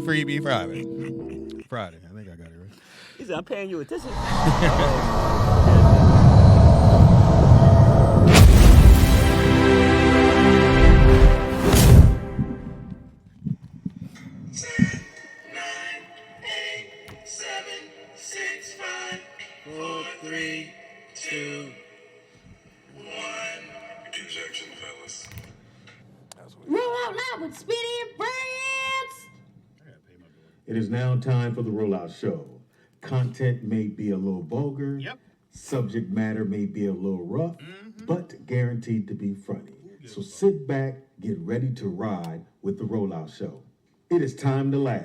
Freebie Friday. Friday. I think I got it right. He said, I'm paying you attention. Injection, fellas. Roll out loud with Speedy and Friends. It is now time for the Rollout Show. Content may be a little vulgar. Yep. Subject matter may be a little rough, but guaranteed to be funny. So sit back, get ready to ride with the Rollout Show. It is time to laugh.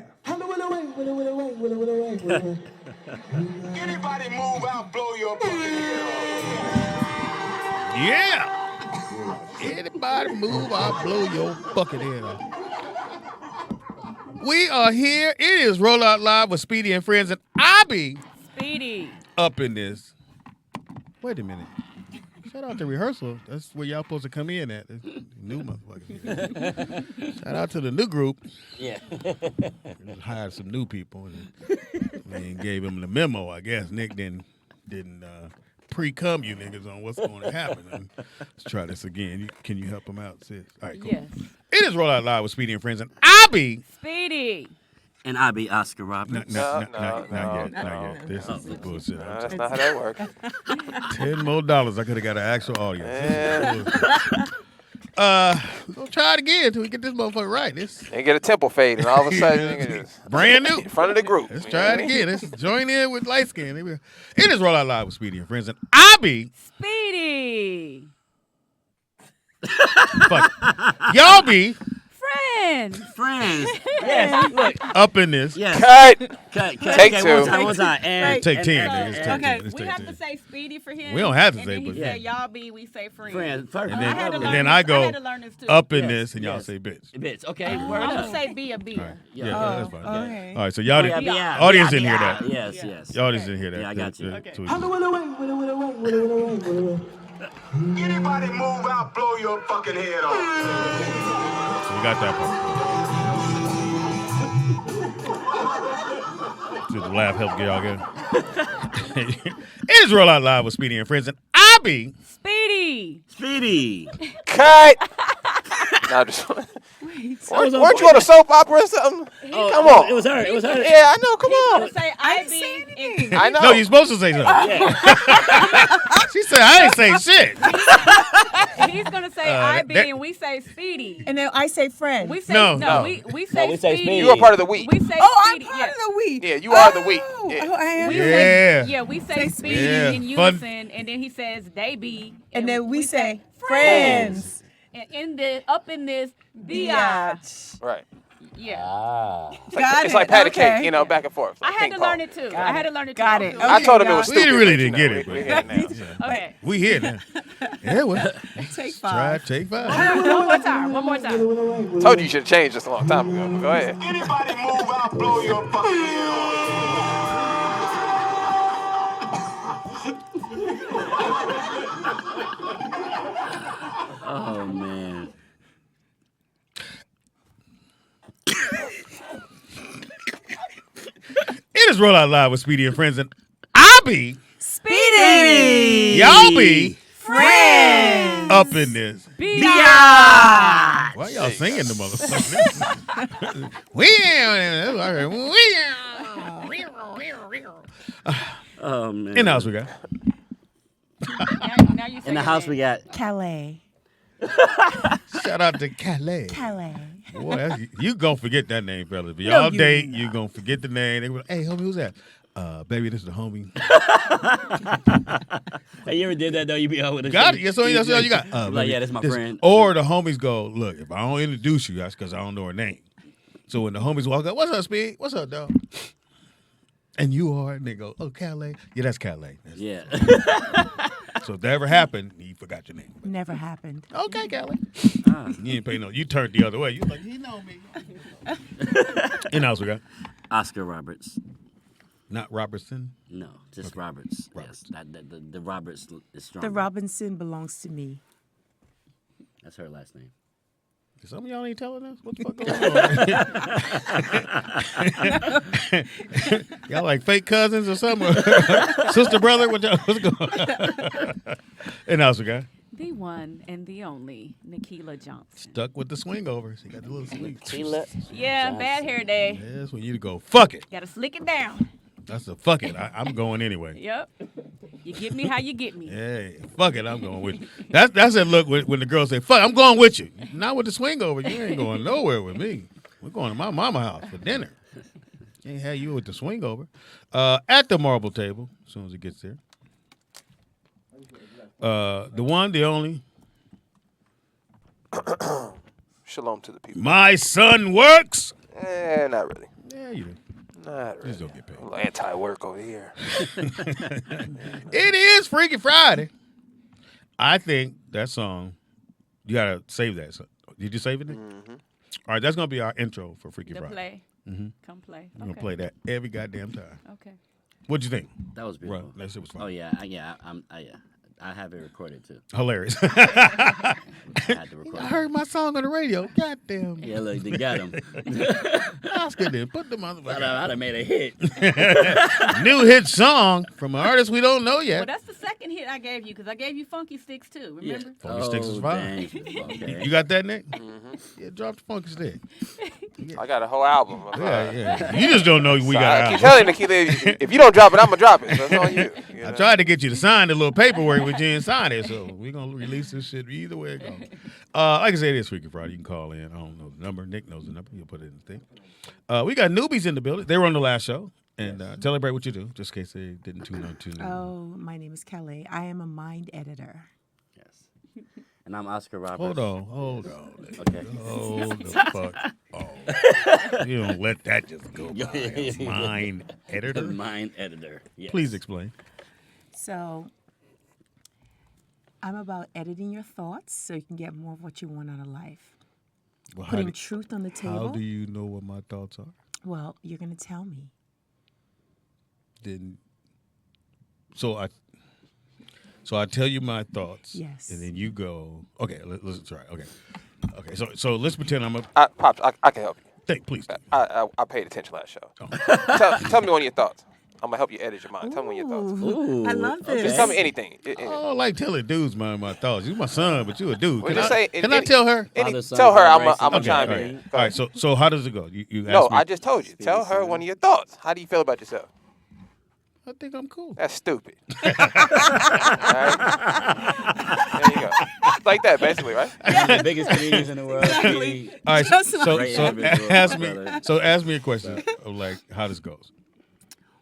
Anybody move out, blow your fucking head off. Yeah. Anybody move, I'll blow your fucking head off. We are here. It is Roll Out Live with Speedy and Friends, and I be Speedy. up in this. Wait a minute. Shout out to rehearsal. That's where y'all supposed to come in at. New motherfuckers. Shout out to the new group. Yeah. Just hired some new people and gave them the memo. I guess Nick didn't pre-cum you niggas on what's going to happen. And let's try this again. Can you help them out, sis? All right, cool. Yes. It is Roll Out Live with Speedy and Friends, and I be Speedy. And I be Oscar Roberts. not yet. This is the bullshit. That's not how that works. $10 more. I could have got an actual audience. We're gonna try it again until we get this motherfucker right. And get a temple fade, and all of a sudden, you just brand new in front of the group. Let's try it again. Let's join in with light skin. It is Roll Out Live with Speedy and Friends, and I be Speedy. fuck. Y'all be Friends. Yes. Look. up in this. Yes. Cut. Take Okay, two. one time. And, Take 10. and- niggas. and- Take 10. Okay, Let's we take have 10. to say Speedy for him. We don't have to and say, then he but- said y'all be, we say friends. Friends. First. And I had to then, learn and then this. I go had to learn this too. up in Yes, this, and y'all yes. say bitch. Bitch. Okay. Word I'm up. gonna say be a beer. All right. Yeah, Yeah. that's fine. okay. All right, so y'all Yeah, didn't. yeah, Audience yeah, didn't hear yeah. that. Yes, Yeah. yes. Y'all didn't hear that. Yeah, I got you. Okay. Anybody move out, blow your fucking head off. So we got that part. See the laugh help get y'all good. It is Roll Out Live with Speedy and Friends, and I be Speedy. Cut. No, just. Weren't you on a soap opera or something? Come on. It was her. Yeah, I know. Come on. Say I be. I know. No, you're supposed to say something. She said I ain't say shit. He's gonna say I be, and we say Speedy. And then I say friend. We say No. we say Speedy. You are part of the week. We say I'm Speedy. part of the week. Yeah, you are the week. Oh, Yeah. I am. We Yeah. say, we say Speedy Yeah. in unison, and then he says they be, And then we say friends. And in this, up in this, biatch. Biatch. Right. Yeah. It's like patty cake, you know, back and forth. I had to learn it too. I had to learn it too. Got it. I told him it was We stupid. really but, didn't you know, get it, We but- get it now. Okay. We here now. Yeah, well, Take try five. take 5. One more time. Told you you should have changed just a long time ago. But go ahead. Anybody move out, blow your fucking head off. Oh man. It is Roll Out Live with Speedy and Friends, and I be Speedy. y'all be Friends. up in this. Biatch. Why y'all singing the motherfucker? Oh man. In the house we got. Now you say In the your house name. we got. Calais. Shout out to Calais. Calais. Boy, you gonna forget that name, fellas. If No, y'all you date, not. you gonna forget the name. They be like, hey, homie, who's that? Baby, this is the homie. Hey, you ever did that though? You be out with a Got it. That's all you got. Like, baby, yeah, that's my this- friend. Or the homies go, look, if I don't introduce you, that's because I don't know her name. So when the homies walk up, what's up, Speed? What's up, dog? And you are, and they go, oh, Calais. Yeah, that's Calais. Yeah. So if that ever happened, you forgot your name. Never happened. Okay, Calais. You didn't pay no. You turned the other way. You like, he know me. In the house we got. Oscar Roberts. Not Robertson. No, just Roberts. Roberts. Yes, the Roberts is strong. The Robinson belongs to me. That's her last name. Some of y'all ain't telling us what the fuck going on. Y'all like fake cousins or something? Sister, brother? What's going on? And also, guy. The one and the only, Nikila Johnson. Stuck with the swing over. She got the little swing. Yeah, bad hair day. Yeah, that's when you go, fuck it. Gotta slick it down. That's the fuck it. I'm going anyway. Yep. You get me how you get me. Hey, fuck it. I'm going with you. That's that look when the girls say, fuck, I'm going with you. Not with the swing over. You ain't going nowhere with me. We're going to my mama house for dinner. Can't have you with the swing over. At the marble table, as soon as it gets there. The one, the only. Shalom to the people. My son works. Not really. Yeah, you do. Not really. Just don't get paid. A little anti-work over here. It is Freaky Friday. I think that song, you got to save that song. Did you save it? Mm-hmm. All right, that's going to be our intro for Freaky The Friday. play. Mm-hmm. Come play. We're going to play that every goddamn time. Okay. What'd you think? That was beautiful. Right, that shit was fun. Oh yeah, I have it recorded too. Hilarious. I had to record. I heard my song on the radio. Goddamn. Yeah, look, they got him. Oscar did. Put them on the I'd have made a hit. new hit song from an artist we don't know Well, yet. that's the second hit I gave you because I gave you Funky Sticks too. Remember? Funky Sticks is fine. Dang. Okay. You got that, Nick? Mm-hmm. Yeah, drop the Funky Stick. I got a whole album. Of, Yeah. You just don't know we got I out. keep telling Nikita, if you don't drop it, I'm going to drop it. So that's on you. I tried to get you to sign the little paperwork, but you didn't sign it, so we're going to release this shit either way it goes. Like I said, it is Freaky Friday. You can call in. I don't know the number. Nick knows the number. You'll put it in the thing. We got newbies in the building. They were on the last show. And tell everybody what you do, just in case they didn't tune in. Oh, my name is Kelly. I am a mind editor. Yes. And I'm Oscar Roberts. Hold on. Okay. Hold the fuck on. You don't let that just go by. Mind editor? The mind editor. Yes. Please explain. So I'm about editing your thoughts so you can get more of what you want out of life. Well, Putting truth on the table. How do you know what my thoughts are? Well, you're going to tell me. Then, so I tell you my thoughts. Yes. And then you go, okay, let's try. Okay. So let's pretend I'm a. Pops, I can help you. Please. I paid attention last show. Oh. Tell me one of your thoughts. I'm going to help you edit your mind. Tell me one of your thoughts. Ooh, I love this. Just tell me anything. I don't like telling dudes my thoughts. You my son, but you a dude. Well, Can just I, say can I tell her? Tell her I'm Okay, going to Okay, chime all in. right. All right. So how does it go? You No, ask me? I just told you. Tell her one of your thoughts. How do you feel about yourself? I think I'm cool. That's stupid. All right? There you go. Like that, basically, right? The biggest comedians in the world. Exactly. All right. Just So like ask me a question of like how this goes.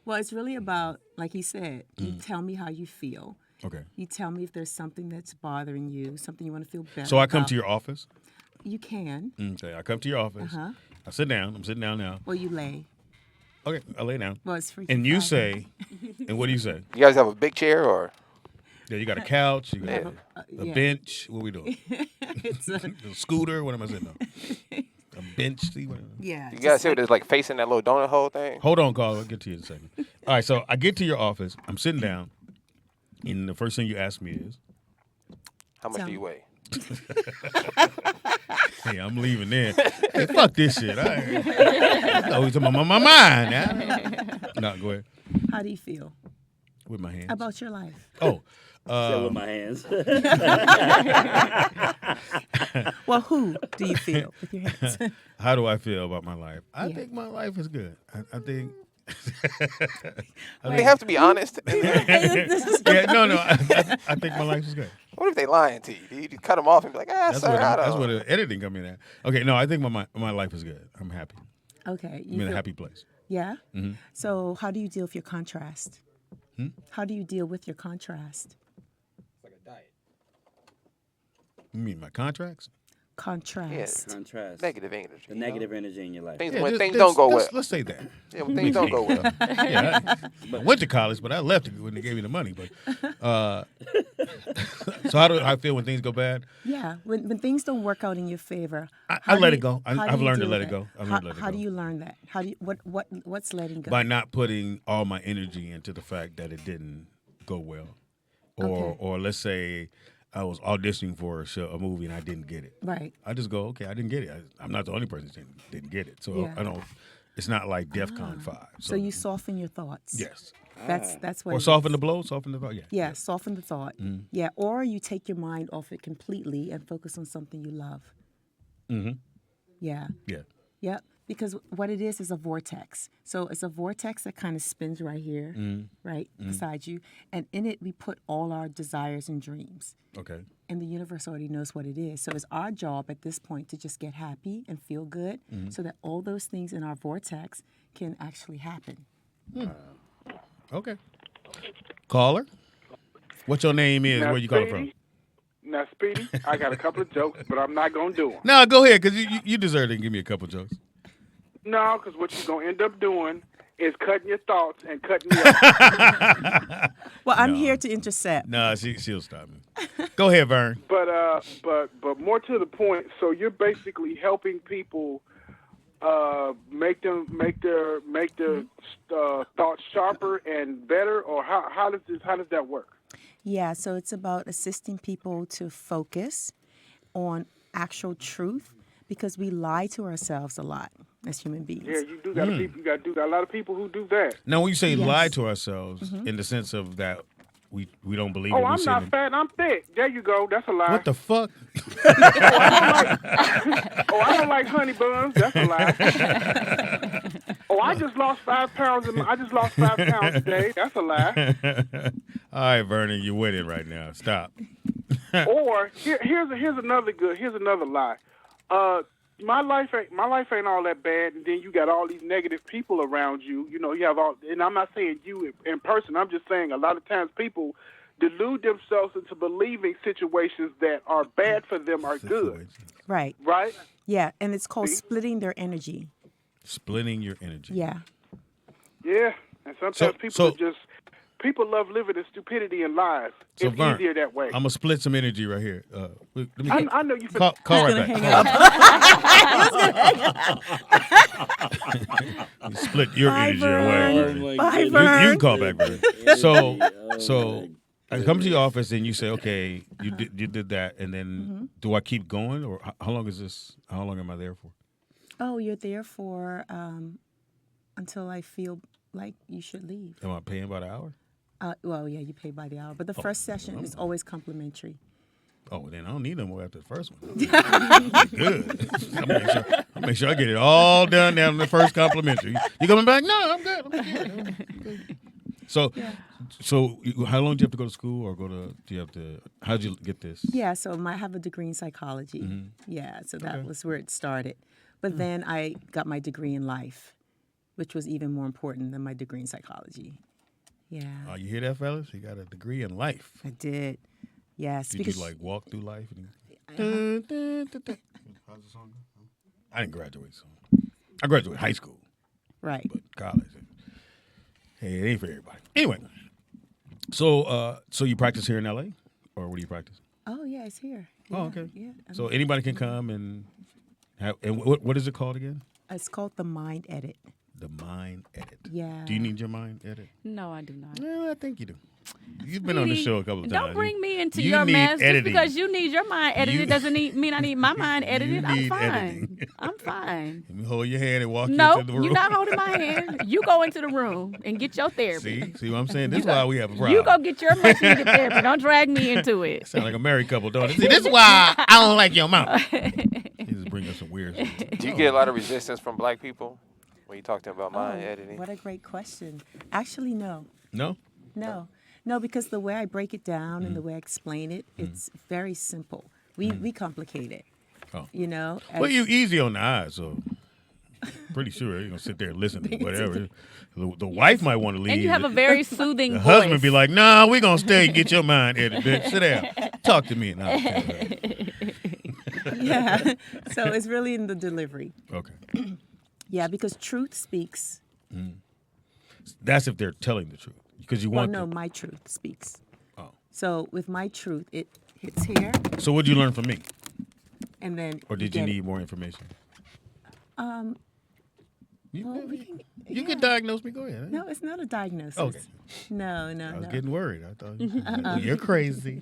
Well, it's really about, like he said, you tell me how you feel. Okay. You tell me if there's something that's bothering you, something you want to feel better So I come about. to your office. You can. Okay. I come to your office. Uh-huh. I sit down. I'm sitting down now. Or you lay. Okay. I lay down. Well, it's freaking And you Friday. say, and what do you say? You guys have a big chair or? Yeah, you got a couch. You got a yeah. bench. What we doing? It's a, A scooter. What am I sitting on? A bench. See what? yeah. You guys see what it's like facing that little donut hole thing? Hold on, Carl. I'll get to you in a second. All right, so I get to your office. I'm sitting down, and the first thing you ask me is, How much Tell do you me. weigh? "Hey, I'm leaving there. Hey, fuck this shit. I always on my mind now." No, go ahead. How do you feel With my hands. about your life? Oh, With my hands. Well, who do you feel with your hands? how do I feel about my life? I Yeah. think my life is good. I think. They have to be honest. Yeah, no. I think my life is good. What if they lying to you? You just cut them off and be like, That's sir, where I that's don't. where the editing come in at. Okay, no, I think my life is good. I'm happy. Okay. I'm in a feel- happy place. Yeah? Mm-hmm. So how do you deal with your contrast? Hmm? How do you deal with your contrast? You mean my contracts? Contrast. Contrast. Negative energy. The negative energy in your life. Things, Yeah, when just- things just- don't go well. Let's say that. Yeah, when things don't go well. Yeah, I went to college, but I left when they gave me the money. But so how do I feel when things go bad? Yeah. When things don't work out in your favor, I how do let you- it go. how do I've you learned to deal let with it go. that? I've How, learned to let it how go. do you learn that? How do you what's letting go? By not putting all my energy into the fact that it didn't go well, or Okay. or let's say I was auditioning for a movie and I didn't get it. Right. I just go, okay, I didn't get it. I'm not the only person that didn't get it. So Yeah. I don't. It's not like DEFCON 5. So you soften your thoughts. Yes. That's what. Or it soften is. the blow, soften the thought. Yeah. Yeah, soften the thought. Yeah, or you take your mind off it completely and focus on something you love. Mm-hmm. Yeah. Yeah. Yep. Because what it is a vortex. So it's a vortex that kind of spins right here, right beside you, and in it we put all our desires and dreams. Okay. And the universe already knows what it is. So it's our job at this point to just get happy and feel good, so that all those things in our vortex can actually happen. Okay. Caller, what your name is? Now, Where you calling from? Now, Speedy, I got a couple of jokes, but I'm not going to do them. No, go ahead, because you deserve to give me a couple jokes. No, because what you're going to end up doing is cutting your thoughts and cutting me off. Well, I'm here to intercept. No, she'll stop me. Go ahead, Vern. But more to the point. So you're basically helping people make their thoughts sharper and better, or how does that work? Yeah, so it's about assisting people to focus on actual truth because we lie to ourselves a lot as human beings. Yeah, you do got a lot of people who do that. Now, when you say Yes. lie to ourselves, in the sense of that we don't believe Oh, what we I'm see not in- fat, I'm thick. There you go. That's a lie. What the fuck? Oh, I don't like honey buns. That's a lie. Oh, I just lost 5 pounds. I just lost 5 pounds today. That's a lie. All right, Vernon, you're winning right now. Stop. Or here's another lie. My life ain't all that bad, and then you got all these negative people around you. You know, you have all, and I'm not saying you in person. I'm just saying a lot of times people delude themselves into believing situations that are bad for them are good. Right. Right? Yeah, and it's called splitting their energy. Splitting your energy. Yeah. Yeah, and sometimes people love living in stupidity and lies. So It's Vern, easier that way. I'm gonna split some energy right here. Let me I know you. call right back. You split your Bye, energy Vern. away. Oh, my Bye, goodness. Vern. You can call back, Vern. So Oh, I come to your office and you say, okay, you did that, and then do I keep going, or how long is this? How long am I there for? Oh, you're there for until I feel like you should leave. Am I paying by the hour? Well, yeah, you pay by the hour, but the first session is always complimentary. Oh, then I don't need no more after the first one. Good. I'll make sure I get it all done down in the first complimentary. You coming back? No, I'm good. I'm good. So how long do you have to go to school, or how'd you get this? Yeah, so I have a degree in psychology. Yeah, so that was where it started. But then I got my degree in life, which was even more important than my degree in psychology. Yeah. Oh, you hear that, fellas? You got a degree in life. I did. Yes. Did because you like walk through life? How's the song go? I didn't graduate, so I graduated high school, right. but college. Hey, it ain't for everybody. Anyway, so you practice here in LA, or where do you practice? Oh yeah, it's here. Oh, Yeah, okay. Yeah. So anybody can come and have. And what is it called again? It's called the Mind Edit. The Mind Edit. Yeah. Do you need your mind edit? No, I do not. Well, I think you do. You've been on the show a couple of times. Don't bring me into You your need mess. Just editing. because you need your mind edited doesn't mean I need my mind edited. I'm need fine. editing. I'm fine. Let me hold your hand and walk you No, into the room. you're not holding my hand. You go into the room and get your therapy. See what I'm saying? This is why we have a problem. You go get your much needed therapy. Don't drag me into it. Sound like a married couple, don't it? See, this is why I don't like your mouth. You just bring us some weird stuff. Do you get a lot of resistance from black people when you talk to them about mind editing? What a great question. Actually, no. No? No, because the way I break it down and the way I explain it, it's very simple. We complicate it. Oh. You know? Well, you easy on the eyes, so pretty sure you're going to sit there and listen to whatever. The wife might want to leave. And you have a very soothing The voice. husband be like, nah, we're going to stay and get your mind edited, bitch. Sit down. Talk to me. And I'll tell her. Yeah. So it's really in the delivery. Okay. Yeah, because truth speaks. That's if they're telling the truth. Because you Well, want no, to. my truth speaks. Oh. So with my truth, it hits here, So what did you learn from me? and then Or did you get need it. more information? You can diagnose me. Go ahead. No, it's not a diagnosis. Okay. No. I was getting worried. I thought you're crazy.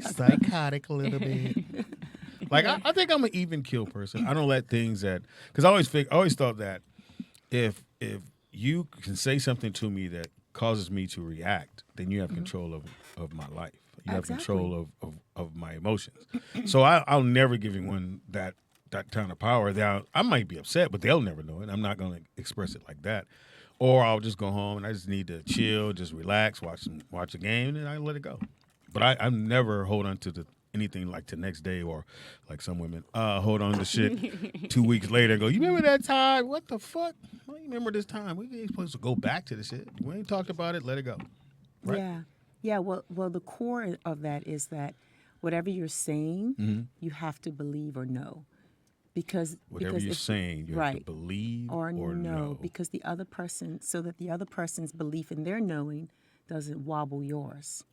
Psychotic a little bit. Like I think I'm an even kill person. I don't let things that because I always thought that if you can say something to me that causes me to react, then you have control of my life. You have control of my emotions. So I'll never give anyone that kind of power. I might be upset, but they'll never know it. I'm not going to express it like that. Or I'll just go home and I just need to chill, just relax, watch a game, and I let it go. But I never hold on to anything like the next day or like some women hold on to shit 2 weeks later and go, you remember that time? What the fuck? Well, you remember this time? We ain't supposed to go back to the shit. We ain't talked about it. Let it go. Right? Yeah. Well, the core of that is that whatever you're saying, you have to believe or know. Because whatever you're saying, you have to believe or know. Because the other person, so that the other person's belief in their knowing doesn't wobble yours.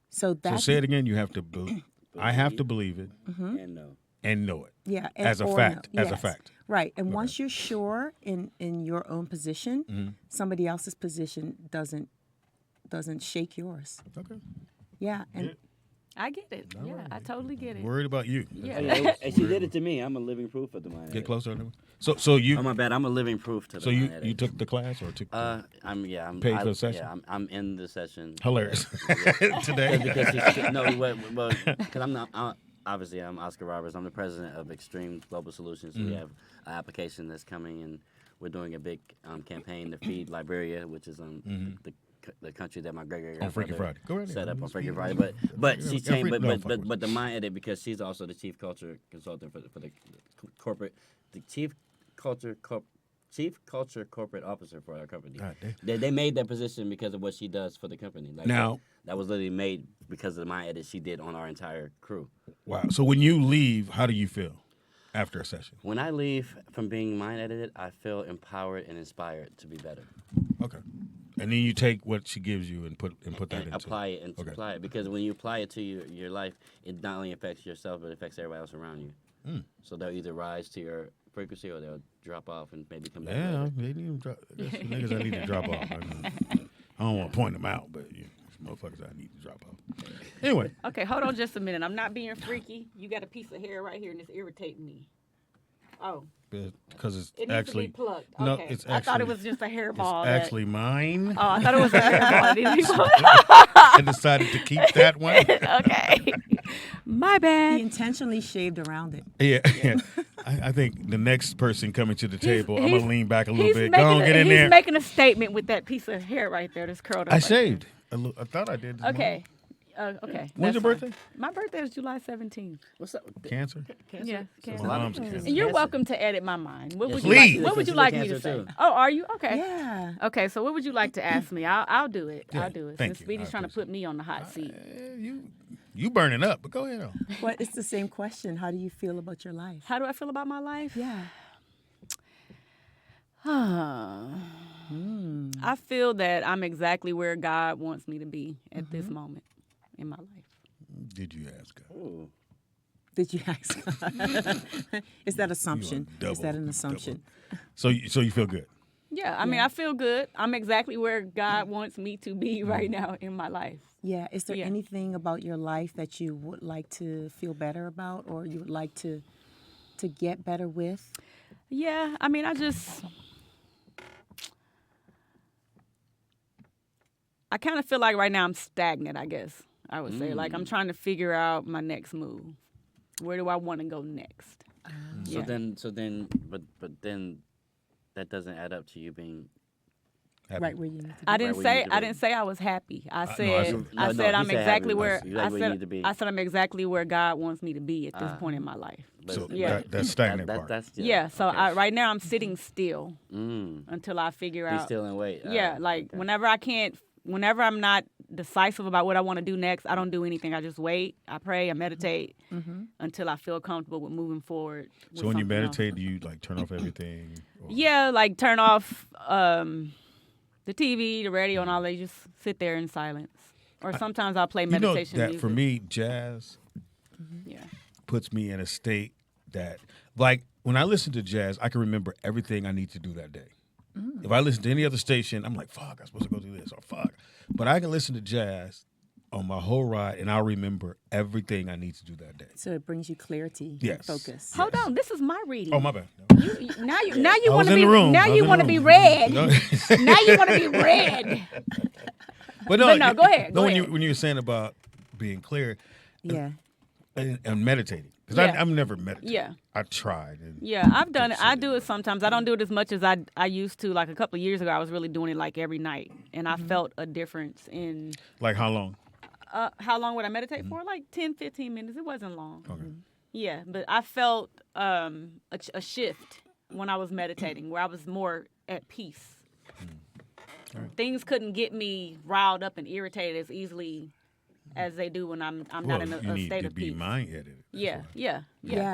So say it again. You have to I have to believe it and know it. Yeah, as a fact. As a fact. Right. And once you're sure in your own position, somebody else's position doesn't shake yours. Okay. Yeah, and I get it. Yeah, I totally get it. Worried about you. Yeah. And she did it to me. I'm a living proof of the mind. Get closer. So you. Oh my bad. I'm a living proof to the So mind. you took the class or took? I'm paid for the session. Yeah, I'm in the session. Hilarious. Today. Because I'm not. Obviously, I'm Oscar Roberts. I'm the president of Extreme Global Solutions. So we have an application that's coming, and we're doing a big campaign to feed Liberia, which is the country that my great on Freaky Friday. Go ahead. Set up on Freaky Friday, but she changed. But the mind edit because she's also the chief culture consultant for the corporate, the chief culture corporate officer for our company. They made that position because of what she does for the company. Like now that was literally made because of the mind edit she did on our entire crew. Wow. So when you leave, how do you feel after a session? When I leave from being mind edited, I feel empowered and inspired to be better. Okay. And then you take what she gives you and put that into apply it apply it because when you apply it to your life, it not only affects yourself but it affects everybody else around you. So they'll either rise to your frequency or they'll drop off and maybe come back. Yeah, they need to drop. There's some niggas I need to drop off. I don't want to point them out, but motherfuckers I need to drop off. Anyway. Okay, hold on just a minute. I'm not being freaky. You got a piece of hair right here and it's irritating me. Oh. Because it actually needs to be plucked. No, okay. it's actually. I thought it was just a hairball. It's actually mine. Oh, I thought it was a hairball. I decided to keep that one. Okay. My bad. He intentionally shaved around it. Yeah. I think the next person coming to the table, I'm gonna lean back a little bit. Go on, get in there. He's making a statement with that piece of hair right there that's curled up. I shaved. I thought I did. Okay. Okay. When's your birthday? My birthday is July 17th. What's up? Cancer? Yeah, cancer. My mom's a cancer. And you're welcome to edit my mind. What would Please. you like, what would you like me to say? Oh, are you? Okay. Yeah. Okay, so what would you like to ask me? I'll do it. Yeah, I'll do it. thank Since you. Speedy's trying to put me on the hot seat. You burning up, but go ahead on. Well, it's the same question. How do you feel about your life? How do I feel about my life? Yeah. I feel that I'm exactly where God wants me to be at this moment in my life. Did you ask God? Ooh. Did you ask God? Is that assumption? Is that an assumption? So you feel good? Yeah, I mean, I feel good. I'm exactly where God wants me to be right now in my life. Yeah. Is there anything about your life that you would like to feel better about or you would like to get better with? Yeah, I mean, I kind of feel like right now I'm stagnant, I guess I would say. Like I'm trying to figure out my next move. Where do I want to go next? So then, but then that doesn't add up to you being Happy. Right where you need to be. I didn't say I was happy. I said I'm exactly where I said I'm exactly where God wants me to be at this point in my life. So that's stagnant part. So right now I'm sitting still until I figure out. Be still and wait. Whenever I'm not decisive about what I want to do next, I don't do anything. I just wait. I pray. I meditate until I feel comfortable with moving forward. So when you meditate, do you like turn off everything? Or? Yeah, like turn off the TV, the radio, and all that. Just sit there in silence. Or sometimes I'll play meditation music. For me, jazz puts me in a state that, like, when I listen to jazz, I can remember everything I need to do that day. If I listen to any other station, I'm like, fuck, I'm supposed to go do this, or fuck. But I can listen to jazz on my whole ride, and I'll remember everything I need to do that day. So it brings you clarity, Yes. and focus. Hold on, this is my reading. Oh, my bad. Now you I want was to in be the room. now I was you in want the to be room. red. No. Now you want to be red. But no, go ahead, No, go when ahead. you were saying about being clear Yeah. and meditating, because Yeah. I'm never meditating. Yeah. I tried. And Yeah, I've done it. I do it sometimes. I don't do it as much as I used to. Like a couple of years ago, I was really doing it like every night, and I felt a difference in Like how long? how long would I meditate for? Like 10, 15 minutes. It wasn't long. Okay. Yeah, but I felt a shift when I was meditating, where I was more at peace. Things couldn't get me riled up and irritated as easily as they do when I'm not in you a need state to of be peace. mind edited. Yeah.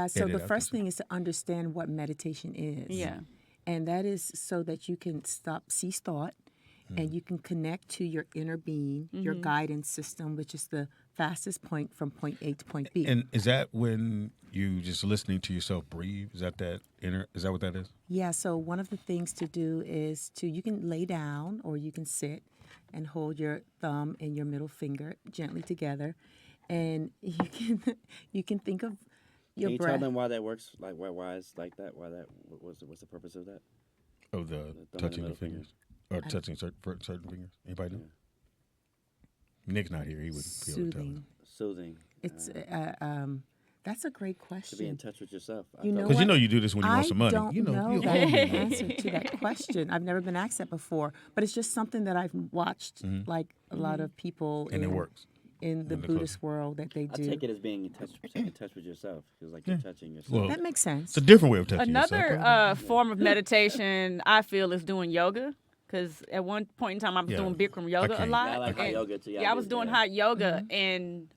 So Edit the out first this thing is to understand what meditation is. Yeah. And that is so that you can cease thought, and you can connect to your inner being, your guidance system, which is the fastest point from point A to point B. And is that when you just listening to yourself breathe? Is that what that is? Yeah, so one of the things to do is you can lay down or you can sit and hold your thumb and your middle finger gently together, and you can think of your Can you breath. tell them why that works? Like why it's like that? What's the purpose of that? Of the thumb and touching the middle finger. fingers? Or touching certain fingers? Anybody know? Nick's not here. He would be able to tell us. Soothing. It's that's a great To be in question. touch with yourself. I You felt know Because you what? know you do this when you want some money. I don't you know you the owe me. answer to that question. I've never been asked that before, but it's just something that I've watched, like a lot of people And it works. in the When they're Buddhist world that they I do. take it as being in touch with yourself. It's like you're touching yourself. Well, That makes sense. it's a different way of touching Another yourself. form of meditation I feel is doing yoga. Because at one point in time I was Yeah. doing Bikram yoga a can't. lot. Yeah, I like hot and- yoga too. Yeah, I was doing hot yoga, Mm-hmm. and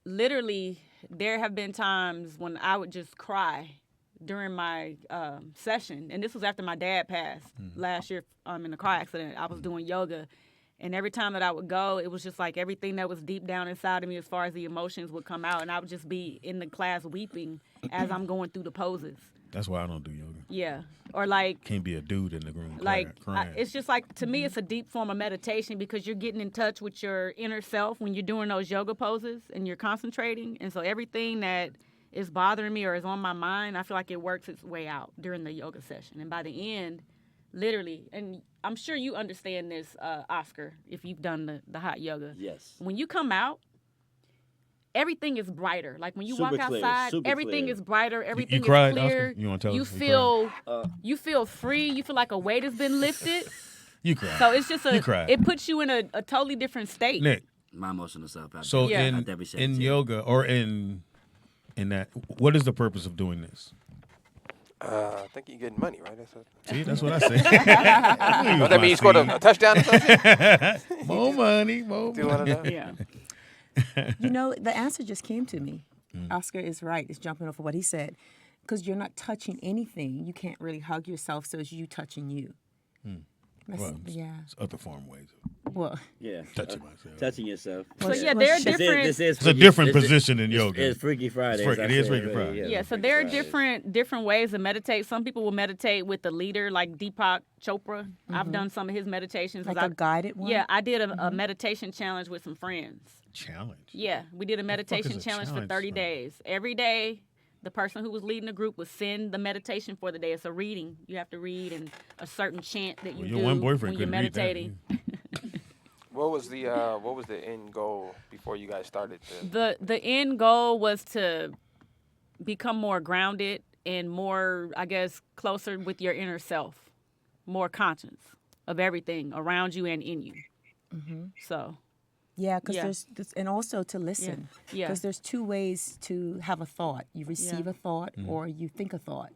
literally there have been times when I would just cry during my session, and this was after my dad passed last year in a car accident. I was doing yoga, and every time that I would go, it was just like everything that was deep down inside of me as far as the emotions would come out, and I would just be in the class weeping as I'm going through the poses. That's why I don't do yoga. Yeah, or like Can't be a dude in the room like crying. it's just like, to me, it's a deep form of meditation because you're getting in touch with your inner self when you're doing those yoga poses and you're concentrating, and so everything that is bothering me or is on my mind, I feel like it works its way out during the yoga session, and by the end, literally, and I'm sure you understand this, Oscar, if you've done the hot yoga. Yes. When you come out, everything is brighter. Like when you walk Super clear, outside, super everything clear. is brighter. Everything is cried, clear. Oscar? You wanna tell us? You You feel free. You feel like a weight has been lifted. You cry. So it's just You cried. it puts you in a totally different state. Nick, My emotional self. so Yeah. I'd definitely say in it too. yoga or in that, what is the purpose of doing this? I think you're getting money, right? See, that's what I say. Don't that mean you scored a touchdown or something? More money, more Do one money. of them? Yeah. You know, the answer just came to me. Mm. Oscar is right. It's jumping off of what he said. Because you're not touching anything. You can't really hug yourself, so it's you touching you. That's- Well, yeah. It's other form ways of Well, Yeah. touching myself. Touching yourself. So Well, yeah, well, there are shit. different. This is It's a different position in it's- yoga. It's Freaky Friday. It is Freaky Friday. Yeah, so there are different ways to meditate. Some people will meditate with the leader, like Deepak Chopra. I've done some of his meditations. like 'cause a guided one? Yeah, I did a meditation challenge with some friends. Challenge. Yeah, we did a meditation a challenge for challenge 30 from? days. Every day, the person who was leading the group would send the meditation for the day. It's a reading. You have to read and a certain chant that you Well, do your one boyfriend when you're couldn't read that. meditating. What was the end goal before you guys started? The end goal was to become more grounded and more, I guess, closer with your inner self, more conscious of everything around you and in you. So, Yeah, because Yeah. there's and also to listen. Yeah. Because there's two ways to have a thought. You receive Yeah. a thought or you think a thought.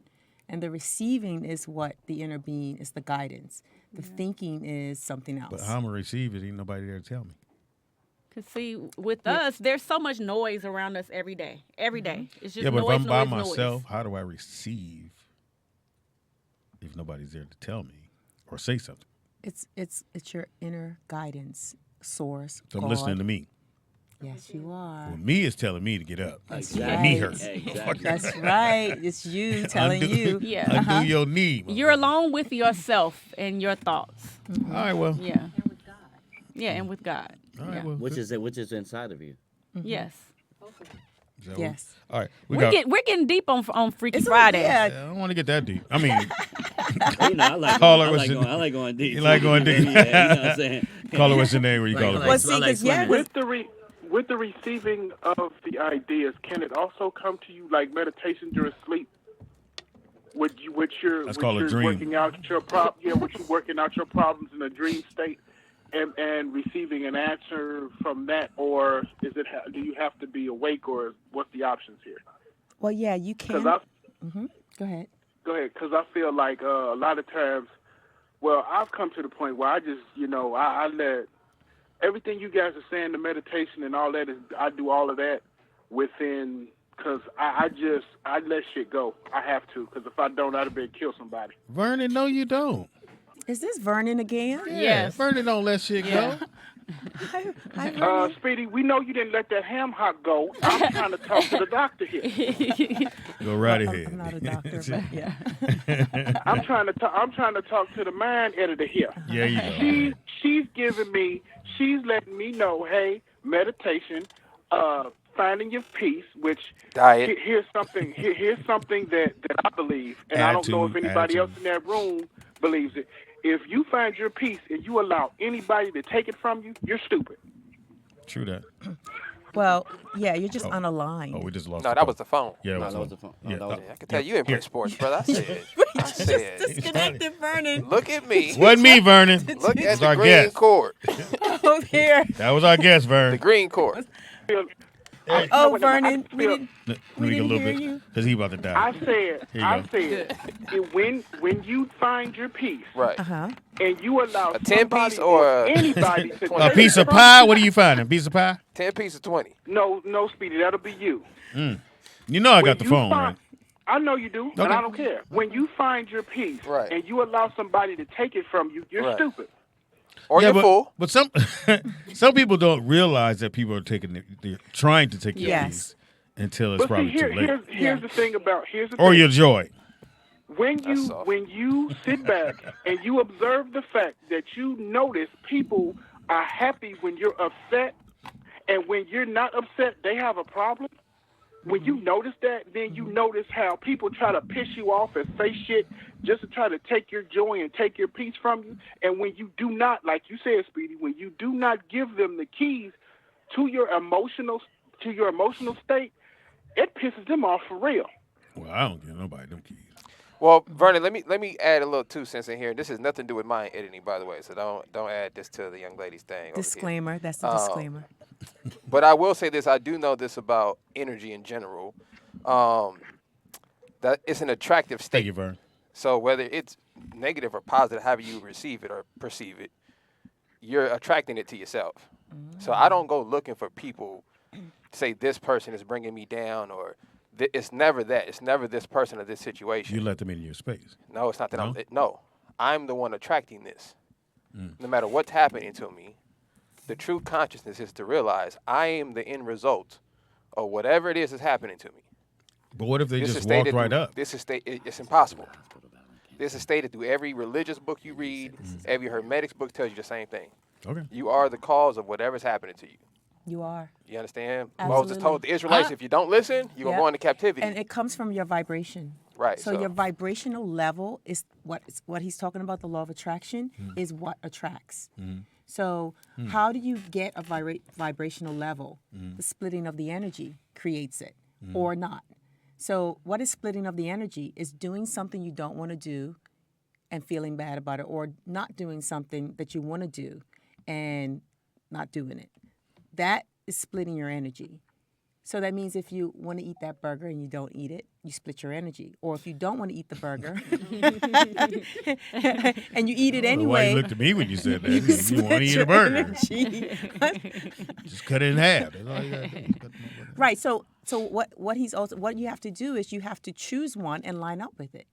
And the receiving is what the inner being is, the guidance. The thinking is something else. But how I'm gonna receive it? Ain't nobody there to tell me. cause see, with us, there's so much noise around us every day. Every day, it's just Yeah, but noise, if I'm by noise, myself, noise. how do I receive if nobody's there to tell me or say something? It's your inner guidance source. So I'm God. listening to me. Yes, you are. Well, me is telling me to get up. Exactly. My knee hurt. Exactly. That's right. It's you telling you. Yeah. Undo your knee. You're alone with yourself and your thoughts. All right, well. Yeah. Yeah, and with God. All right, Yeah. well. Which is inside of you. Yes. So, Yes. all right. We're getting deep on Freaky Friday. Yeah. I don't want to get that deep. I mean, You know, I like going deep. You like going deep. Yeah, you know what I'm saying? call it what's your name where you call it. Well, from. see, 'cause, yeah, With the receiving of the ideas, can it also come to you like meditation during sleep? With you're working out your with you working out your problems in a dream state, and receiving an answer from that, or do you have to be awake, or what's the options here? Well, yeah, you can. Go ahead. Go ahead, because I feel like a lot of times, well, I've come to the point where I just, I let everything you guys are saying, the meditation and all that, I do all of that within, because I let shit go. I have to, because if I don't, I'd have kill somebody. Vernon, no, you don't. Is this Vernon again? Yeah, Yes. Vernon don't let shit go. Hi, Vernon. Speedy, we know you didn't let that ham hock go. I'm trying to talk to the doctor here. Go right ahead. I'm not a doctor, but yeah. I'm trying to talk to the mind editor here. Yeah, you go. She's letting me know, hey, meditation, finding your peace, which Diet. Here's something that I believe, and I don't know if anybody else in that room believes it. If you find your peace and you allow anybody to take it from you, you're stupid. True that. Well, yeah, you're just unaligned. Oh, we just lost. No, that was the phone. Yeah, No, that was the phone. No, Yeah, that was I can tell you ain't play sports, brother. I said, Disconnected Vernon. look at me. Wasn't me, Vernon. Look That at was the our green guest. cord. Oh, here. That was our guest, The Vernon. green cord. Oh, Vernon. We didn't Let me get a little hear bit, you. because he about to die. I Here you said, when you find your peace, Right. and you allow A 10 piece somebody or anybody to A take piece it of from pie? you- What are you finding? Piece of pie? 10 piece of 20. No, Speedy, that'll be you. You know I When got the you phone, find- right? I know you do, and Okay. I don't care. When you find your peace, Right. and you allow somebody to take it from you, you're Right. stupid. Or you're full. But some some people don't realize that people are they're trying to take your Yes. peace until it's But see, probably too late. here's the thing about Or your joy. when soft. you sit back and you observe the fact that you notice people are happy when you're upset, and when you're not upset, they have a problem. When you notice that, then you notice how people try to piss you off and say shit just to try to take your joy and take your peace from you. And when you do not, like you said, Speedy, when you do not give them the keys to your emotional state, it pisses them off for real. Well, I don't give nobody them keys. Well, Vernon, let me add a little 2 cents in here. This has nothing to do with my editing, by the way, so don't add this to the young lady's thing. over here. Disclaimer. That's the disclaimer. But I will say this: I do know this about energy in general. That it's an attractive state. Thank you, Vern. So whether it's negative or positive, however you receive it or perceive it, you're attracting it to yourself. So I don't go looking for people to say this person is bringing me down, or it's never that. It's never this person or this situation. You let them in your space. No, it's not that. No? I'm the one attracting this. No matter what's happening to me, the true consciousness is to realize I am the end result of whatever it is that's happening to me. But what if they This just is walked stated right through- up? This is it's impossible. This is stated through every religious book you read. Every hermetics book tells you the same thing. Okay. You are the cause of whatever's happening to you. You are. You understand? Absolutely. Moses told the Israelites, if you don't listen, you're going to go into captivity. And it comes from your vibration. Right. So your vibrational level is what he's talking about. The law of attraction is what attracts. So how do you get a vibrational level? The splitting of the energy creates it, or not. So what is splitting of the energy? Is doing something you don't want to do and feeling bad about it, or not doing something that you want to do and not doing it. That is splitting your energy. So that means if you want to eat that burger and you don't eat it, you split your energy. Or if you don't want to eat the burger and you eat it anyway. Why you looked at me when you said that? You want to eat your a burger. energy. Just cut it in half. That's all you got to do. Right. So what you have to do is you have to choose one and line up with it.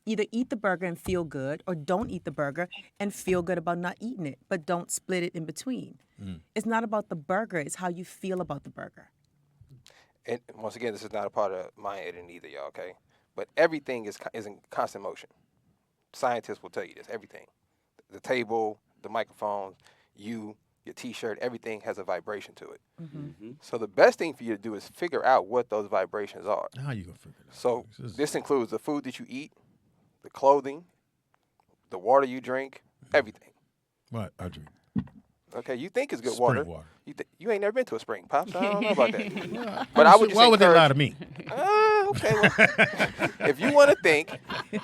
either eat the burger and feel good, or don't eat the burger and feel good about not eating it, but don't split it in between. It's not about the burger, it's how you feel about the burger. And once again, this is not a part of my editing either, y'all, okay? But everything is in constant motion. Scientists will tell you this, everything. The table, the microphones, your T-shirt, everything has a vibration to it. So the best thing for you to do is figure out what those vibrations are. How you gonna figure it out? So this includes the food that you eat, the clothing, the water you drink, everything. What I drink? Okay, you think it's good Spring water. water. You ain't never been to a spring, Pops. I don't know about that. Well, But I would just why would they lie to encourage- me? Okay, well, if you want to think,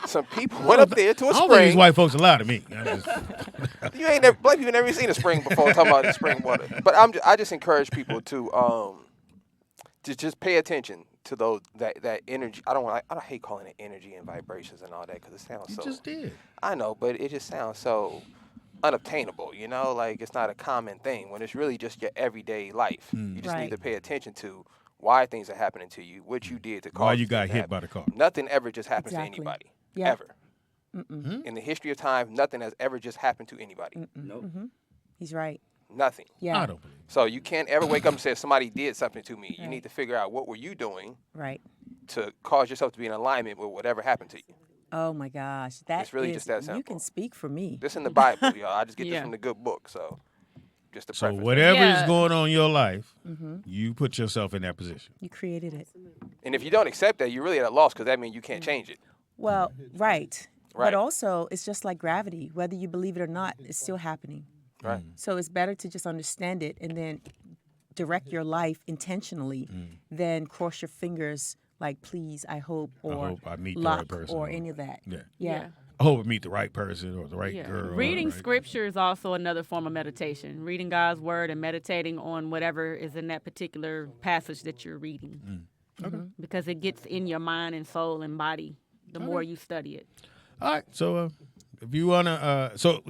some people went up there to a I don't think these spring. white folks lie to me. I just, You ain't never, black people never seen a spring before talking about the spring water. But I just encourage people to just pay attention to that energy. I hate calling it energy and vibrations and all that because it sounds you so. just did. I know, but it just sounds so unobtainable. You know, like it's not a common thing when it's really just your everyday life. You just Right. need to pay attention to why things are happening to you, what you did to cause. Why you these got things to hit happen. by the car? Nothing ever just happens Exactly. to anybody. Yeah. Ever. In the history of time, nothing has ever just happened to anybody. Nope. He's right. Nothing. Yeah. I don't believe it. So you can't ever wake up and say somebody did something to me. You need to figure out what were you doing Right. to cause yourself to be in alignment with whatever happened to you. Oh my gosh, that It's really is- just that You simple. can speak for me. This in the Bible, y'all. I just get this Yeah. from the good book. So just to So preface that. whatever Yeah. is going on in your life, you put yourself in that position. You created it. And if you don't accept that, you're really at a loss because that means you can't change it. Well, right. Right. But also, it's just like gravity. Whether you believe it or not, it's still happening. Right. So it's better to just understand it and then direct your life intentionally than cross your fingers like, please, I hope, or hope I meet the luck, right person, or or- any of that. Yeah. Yeah. I hope I meet the right person or the right Yeah. girl. Reading right? scripture is also another form of meditation. Reading God's word and meditating on whatever is in that particular passage that you're reading. Because it gets in your mind and soul and body the more you study it. All right. So if you wanna, so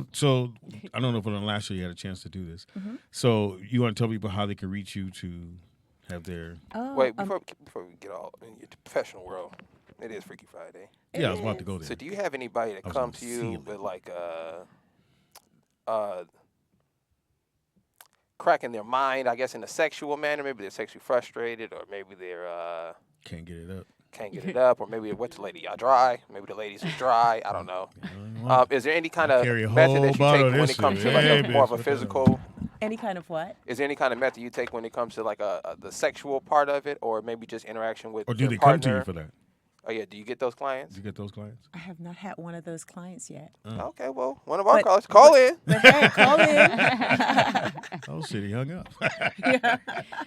I don't know if on the last show you had a chance to do this. So you want to tell people how they can reach you to have their? Oh, Wait, before we get all in the professional world, it is Freaky Friday. Yeah, I was about to go there. So do you have anybody that I was comes to gonna you seal it. with like cracking their mind, I guess in a sexual manner? Maybe they're sexually frustrated, or maybe they're Can't get it up. can't get it up, or maybe what's the lady? Y'all dry? Maybe the ladies is dry. I don't know. Is there any kind of carry a method whole that you bottle take of when this it comes shit. to like Yeah, a more of bitch, a what the hell? physical? any kind of what? Is there any kind of method you take when it comes to like the sexual part of it, or maybe just interaction with Or do your they come to partner? you for that? Oh yeah, do you get those clients? Do you get those clients? I have not had one of those clients yet. Okay, well, one of our But- callers, call in. But hey, call in. Oh shit, he hung up.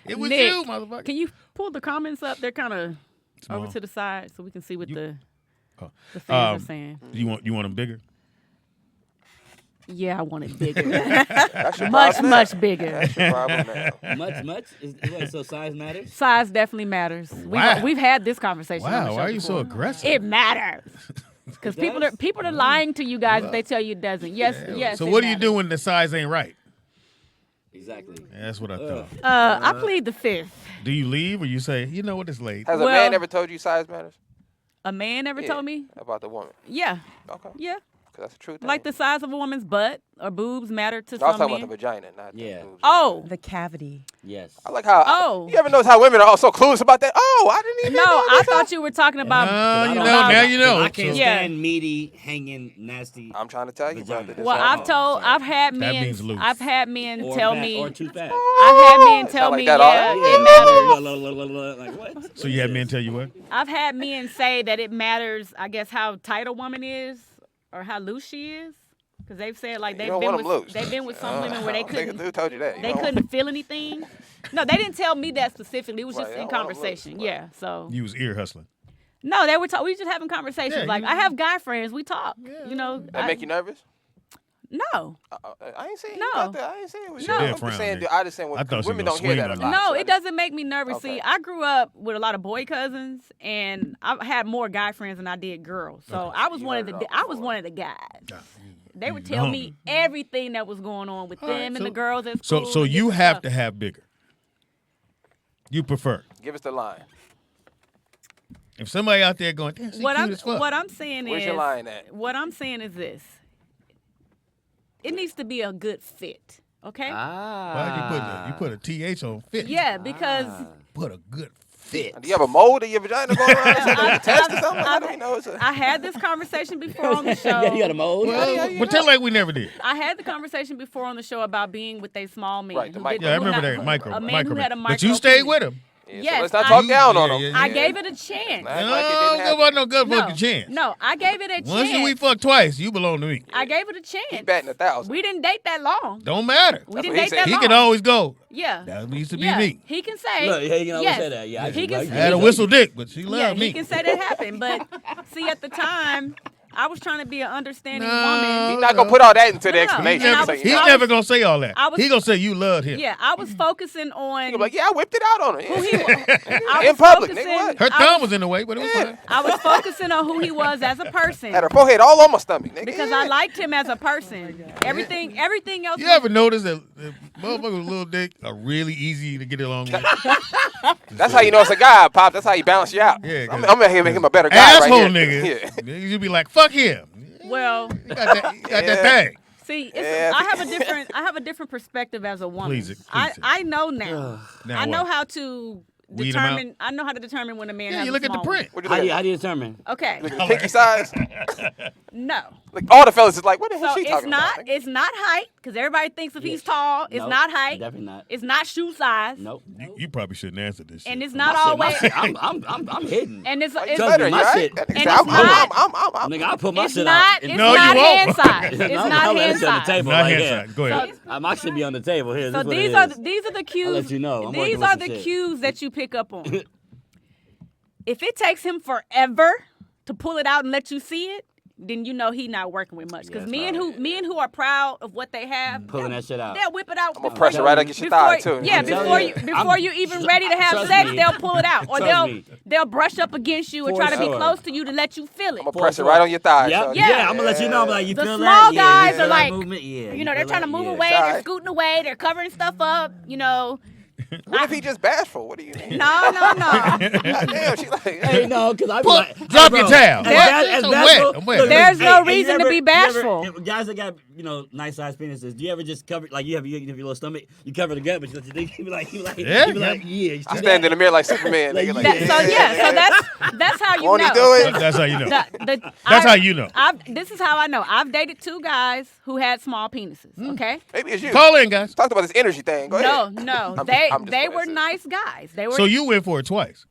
It was Nick, you, motherfucker. Can you pull the comments up? They're kind of Small. over to the side so we can see what the Oh. fans are saying. You want them bigger? Yeah, I want it bigger. That's your much, problem now. much bigger. That's your problem now. Much? So size matters? Size definitely matters. Wow. We've had this conversation. on the Wow, show why are you so before. aggressive? It matters. Because people are lying to you guys if they tell you it doesn't. Yes, yes. So it what do you matters. do when the size ain't right? Exactly. Yeah, that's what I thought. I plead the fifth. Do you leave or you say, you know what, it's late? Has a Well- man ever told you size matters? A man ever Yeah, told me? about the woman. Yeah, Okay, yeah. because that's a true thing. Like the size of a woman's butt or boobs matter to I was some talking men. about the vagina, not Yeah. the boobs. Oh, The cavity. Yes. I like how. Oh. You ever notice how women are all so clueless about that? Oh, I didn't even no, know I this. thought you were talking about. Oh, you don't know, know. now you know. I can't So- Yeah. stand meaty, hanging, nasty. I'm trying to tell you, Vagina. brother. this Well, all- I've had That men. means loose. I've had men Or tell fat, me. or too fat. I've had men Sound tell like me, that yeah, all- it matters. Like what? So you had men tell you what? I've had men say that it matters, I guess, how tight a woman is or how loose she is, because they've said like You they've don't been want with 'em loose. they've been with some women where they couldn't Who told you that? You they don't- couldn't feel anything. No, they didn't tell me that specifically. It was Right, just I in don't want 'em loose, conversation. right. Yeah. So You was ear hustling. no, they were we were just having conversations. Yeah, like you- I have guy friends. We talk. You know. That make you nervous? No. I ain't saying No. you got that. I ain't saying it was No. you. She I'm did just frown, saying, nigga. I just saying I thought she women was don't hear gonna that a swing on lot. No, so I it just- doesn't make me nervous. Okay. See, I grew up with a lot of boy cousins, and I've had more guy friends than I did girls. So I was You one of heard the it all I was before. one of the guys. They would you tell know me everything that was going on with them and so- the girls at So school. so and you different have stuff. to have bigger. You prefer. Give us the line. If somebody out there going, damn, she cute as fuck. What I'm saying Where's is, your line at? What I'm saying is this: it needs to be a good fit. Okay. Why you put a TH on fit? Yeah, because Put a good fit. Do you have a mold in your vagina going around? A test or something? I don't even know. I had this conversation before on the show. Yeah, you got a mold. Well, pretend like we never did. I had the conversation before on the show about being with a small man. Right, the who micro. did- Yeah, I who remember not- that micro. A man who had a micro. But you stayed penis. with him. Yeah, Yes, so let's not I- talk down on Yeah, him. I gave it a chance. Act like it didn't No, happen. about no good No, fucking chance. no, I gave it a chance. Once we fucked twice, you belong to me. I gave it a chance. He batting 1,000. We didn't date that long. Don't matter. We That's didn't what he date said. that He long. can always go. Yeah. That used to be Yeah. me. He can say. Look, he can always yes. say that. Yeah, I He can- can. I had a whistle dick, but she loved Yeah, me. he can say that happened. But see, at the time, I was trying to be an understanding No. woman. He's not gonna put all that into the No, no. explanation. And I So was- you He's know. never gonna say all that. I was- He gonna say you loved him. Yeah, I was focusing on He gonna be like, yeah, I whipped it out on her. who he Yeah. was. I In was public, focusing- nigga, what? Her I thumb was- was in the way, but it was Yeah. fine. I was focusing on who he was as a person Had her forehead all on my stomach, nigga. because Yeah. I liked him as a person. Everything else. You ever notice that motherfuckers with little dick are really easy to get along with? That's how you know it's a guy, Pop. That's how he balance you out. Yeah, I'm gonna make him a better guy Asshole right here. nigga. Yeah. Niggas, you be like, fuck him. Well, You got that Yeah. thing. see, Yeah. I have a different perspective as a woman. Please, I know now. Now I know what? how to Weed 'em out? determine. I know how to determine when a man Yeah, has you a look at the small print. What you How look do you, at? how do you determine? one. Okay. Look at the pinky size. No. Like all the fellas is like, what the hell So she it's talking not. about? nigga? It's not height because everybody thinks if he's tall, it's Nope, not height. Definitely not. It's not shoe size. Nope. You probably shouldn't answer this shit. And it's My not shit- always. I'm hidden. And it's You it's, Trust better, me, you my right? shit- That nigga and said, it's not- Nigga, I put my it's shit not. out. It's No, you not won't. hand size. It's I'm not let hand it sit on the size. table Not right hand here. size. Go ahead. My shit be on the table here. So This what these it are is. these are the cues. let you know. I'm These working are with the some shit. cues that you pick up on. If it takes him forever to pull it out and let you see it, then you know he not working with much. Because that's men who are proud of what they have, Pulling that shit out. they'll whip it out. I'm gonna press it right against your thigh too. Yeah, I'm telling before you. you before you even ready to have Trust sex, me. they'll pull it out, or Trust me. they'll brush up against you and For try to be sure. close to you to let you feel it. I'm gonna press it right on your thigh. Yeah, shorty. yeah. I'm gonna let you know. I'm like, you The feel small that? Yeah, guys you feel are that like, movement? Yeah. You know, they're feel trying to that? move Yeah. away, Shy. they're scooting away, they're covering stuff up. You know, What if he just bashful? What do you mean? no. Damn, she's like, Hey, no, because I be Put- like, drop hey, your bro, towel. as What? bad- as I'm bashful- wet. I'm wet. look, There's no hey, reason you to be bashful. guys that got, nice sized penises, do you ever just cover, like, you have your little stomach, you cover the gut, but you let your dick, you be like, Yeah, you be like, yeah. I stand in the mirror like Superman. Like, Nigga, like, So that's how you Won't he know. do it? That's how you know. That's That's how you know. This is how I know. I've dated 2 guys who had small penises. Okay. Maybe it's you. Call in, guys. Talked about this energy thing. Go No, ahead. no. I'm They just were playing. nice guys. They were. So you went for it twice.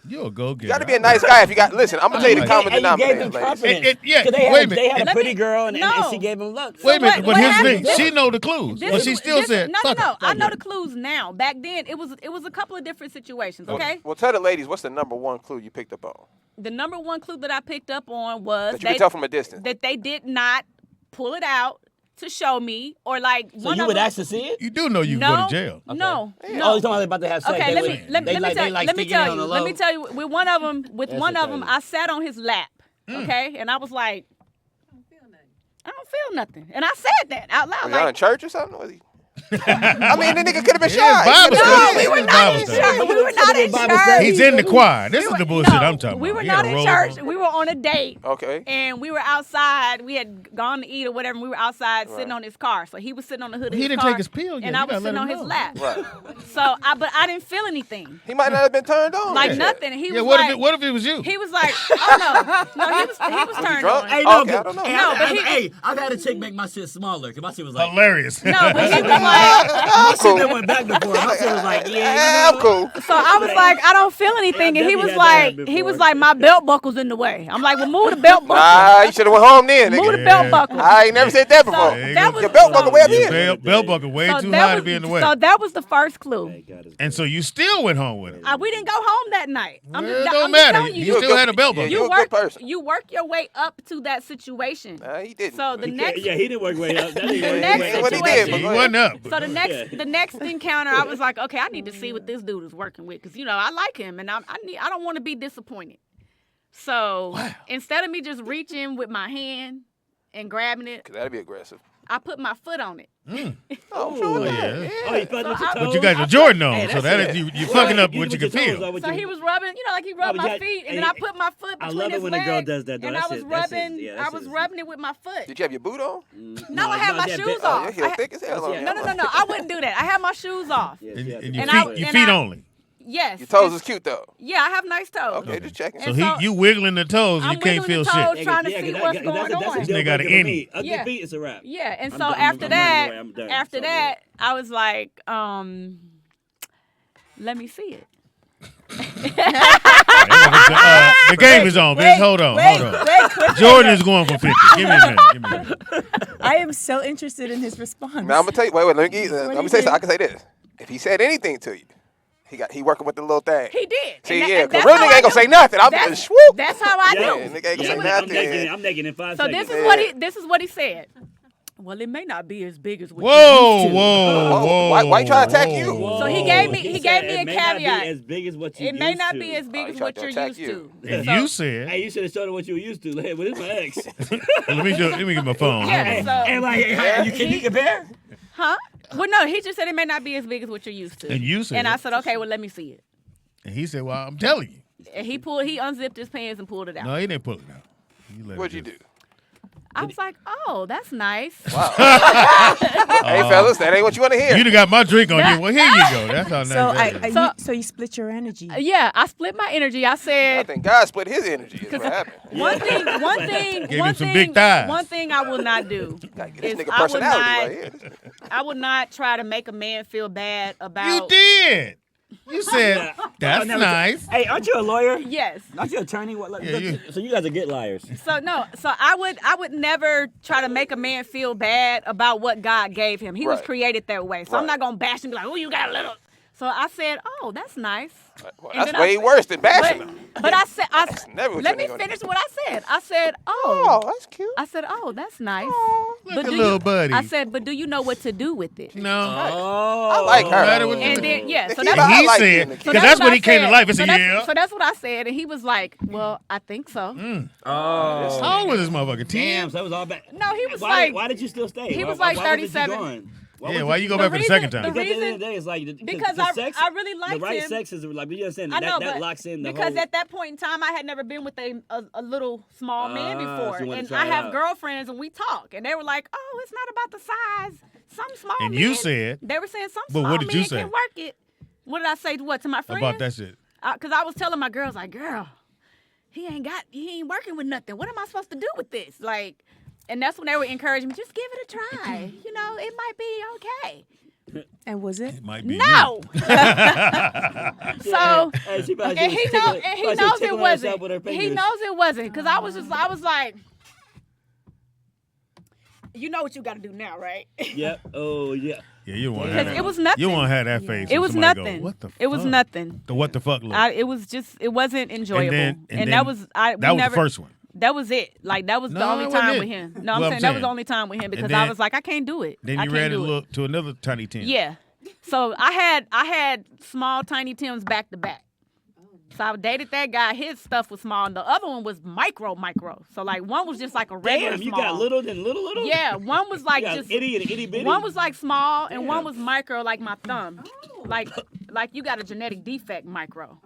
You're a go-getter. You gotta be a nice guy if you got. Listen, I'm gonna tell you the common And you gave them denominator, ladies. confidence. yeah, 'Cause wait a minute. They had a Let pretty me- girl, and No. she gave them looks. Wait a minute, what but here's the happened- thing. She know the clues. This But is- she still this- said, no. fuck it. I know the clues now. Back then, it was a couple of different situations. Okay. Well, tell the ladies what's the number one clue you picked up on The number one clue that I picked up on was that you can tell from a distance. that they did not pull it out to show me, or like So one you of would them, actually see it? You do know you no, can go to jail. No, Oh, no. you're talking about to have sex. Okay, They let would- me let they me like- tell they you. like Let me sticking it tell on you. the Let me low. tell you. With one of them, crazy. I sat on his lap. Okay, and I was like, I don't feel nothing, and I said that out loud. Was y'all in Like, church or something? Was he? I mean, the nigga could have been Yeah, shy. Bible He study. could've been- we were not in church. we were not in Bible church. study. He's in the choir. This is the bullshit No, I'm talking we about. were He had not a in robe church. on. We were on a date. Okay. And we were outside. We had gone to eat or whatever. And we were outside sitting Right. on his car. So he was sitting on the hood of He his didn't car. take his pill yet. And You I was gotta sitting let on him his know. lap. Right. So, but I didn't feel anything. He might not have been turned on. Like Yeah. nothing. He Yeah, was what like, if it was you? he was like, oh no, he was turned drunk? on. Hey, no, Okay, I but, don't know. hey, No, but he- hey, I've had a chick make my shit smaller because my shit was like, Hilarious. No, but he was like, my cool. shit that went back before. My shit was like, Yeah, I'm cool. so I was like, I don't feel anything, and he was like, my belt buckle's in the way. I'm like, well, move the belt buckle. Nah, you should have went home then, Move the nigga. belt buckle. I ain't never said that before. There you that go. was Your belt buckle way up Your here. belt buckle way So too that high to was- be in the way. So that was the first clue. And so you still went home with him. We didn't go home that night. Well, I'm it just don't telling matter. you, You still had a belt buckle. Yeah, you a good work, person. you work your way up to that situation. Nah, he didn't. So the next, Yeah, he didn't work way up. That nigga the worked next way up. what he situation, did, He but- wasn't up. so the next encounter, I was like, okay, I need to see what this dude is working with, because I like him, and I don't want to be disappointed. So instead of me just reaching with my hand and grabbing it, Cause that'd be aggressive. I put my foot on it. Oh, yeah. Oh, you felt with your toes? But you got your Jordan on, Hey, so that's that it. is you fucking up what you can with your toes feel. or with So your- he was rubbing, like he rubbed but you my had- feet, and hey, then I put my foot I between love it his when a girl leg, does that, though. and That I was shit- that shit- rubbing, yeah, that I shit was is- rubbing it with my foot. Did you have your boot on? No, I had my shoes Oh, off. your heel thick as hell. on you. No, I wouldn't do that. I had my shoes off. Yes, And, yeah. and your And I- feet, your and feet I- only. Yes. Your toes is cute though. Yeah, I have nice toes. Okay, just checking. So And so- you wiggling the toes, and I'm you can't wiggling feel the toes, shit. trying to Yeah, see 'cause what's that's going a on. deal This nigga got breaker an for me. innie. Ugly Yeah. feet, it's a wrap. Yeah, and I'm so done. after I'm that, running away. I'm done. after So, that, I was like, let me see it. The game is on, bitch. Hold on. Jordan is going for 50. Give me a minute. I am so interested in his response. Now I'm gonna tell you. Wait. Let me he say did. something. I can say this. If he said anything to you, he working with the little thing. He did. See, And yeah, and because that's real how nigga I ain't gonna knew. say nothing. I'm That's- just swoop. That's how I Yeah, knew. nigga ain't gonna say I'm nothing. naked in 5 So seconds. this is what he said. Well, it may not be as big as what you Whoa, used to. whoa. Why you trying to attack you? So he gave me He a said it may not be caveat. as big as what you It may used not to. be as big he as tried what to you're attack used you. to. And So- you said, Hey, you should have showed him what you were used to. Hey, what is my ex? let me get my phone. Yeah, Hold on. so- And like, hey, can you compare? Huh? Well, no, he just said it may not be as big as what you're used to. And you said, And I said, okay, well, let me see it. and he said, well, I'm telling you. And he unzipped his pants and pulled it out. No, he didn't pull it out. Let What'd it you just- do? I was like, oh, that's nice. Hey, fellas, that ain't what you want to hear. You done got my drink on you. Well, here you go. That's how nice So, that is. so you split your energy. Yeah, I split my energy. I I said, think God split his energy. Is what happened. one thing, Gave him some big thighs. one thing I will not do Gotta get this is nigga I will personality not, right here. I will not try to make a man feel bad You about. did. You said, that's never- nice. Hey, aren't you a lawyer? Yes. Aren't you an attorney? What, like, Yeah, so you guys are good liars. So no. So I would never try to make a man feel bad about what God gave him. He was Right. created that way. So I'm Right. not gonna bash him and be like, oh, you got a little. So I said, oh, that's nice. Well, And that's then way worse than bashing him. But I said, never what let you me nigga gonna finish do. what I said. I said, Oh, that's cute. I said, oh, that's nice. Look But at do little you, buddy. I said, but do you know what to do with it? No. Oh, I like her. matter what you And do. then yeah, so Nikita, that's, And I he like you, said, Nikita. because that's what when I he came to said. life. He So said, that's, yeah. so that's what I said, and he was like, well, I think so. How old was this motherfucker? 10? damn, so that was all bad. No, he was Why, like, why did you still stay? he was Why like wasn't you 37. going? Yeah, why you go The back for the second reason- time? the Because at the end reason- of the day, it's like because the sex, I really liked the right him. sex is like you understand I know, that but locks in the because whole. at that point in time, I had never been with a little small man Ah, before, so you wanted and to try I it have out. girlfriends, and we talk, and they were like, "Oh, it's not about the size. Some small And men." you said- they were saying some But small what did men you say? can work it. What did I say? To my friends About that shit. Because I was telling my girls, like, "Girl, he ain't working with nothing. What am I supposed to do with this?" Like, and that's when they were encouraging me, "Just give it a try. You know, it might be okay." And was it? It might be No. So. Hey, she probably And was he tickling- knows, and he probably was knows it tickling herself wasn't. with her He fingers. knows it wasn't, because I was like, you know what you got to do now, right? Yep. Oh yeah. Yeah, you want to Because have it was nothing. You want to have that face. It when was somebody nothing. Go, what the It was fuck? nothing. The what the fuck look. It was just, it wasn't enjoyable, and and then- that was we that was never, the first one. That was it. Like that was the No, only it wasn't time it. with him. No, Well, I'm I'm saying that was saying. the only time with him because then- I was like, I can't do it. Then I you can't ran do it. look to another Tiny Tim. Yeah. So I had small Tiny Tims back to back. So I dated that guy. His stuff was small, and the other one was micro. So like one was just like a regular Damn, you small. got little than little. Yeah, one was like You got just itty and itty bitty. one was like small, and one Damn. was micro, like my thumb. Like you got a genetic defect, micro.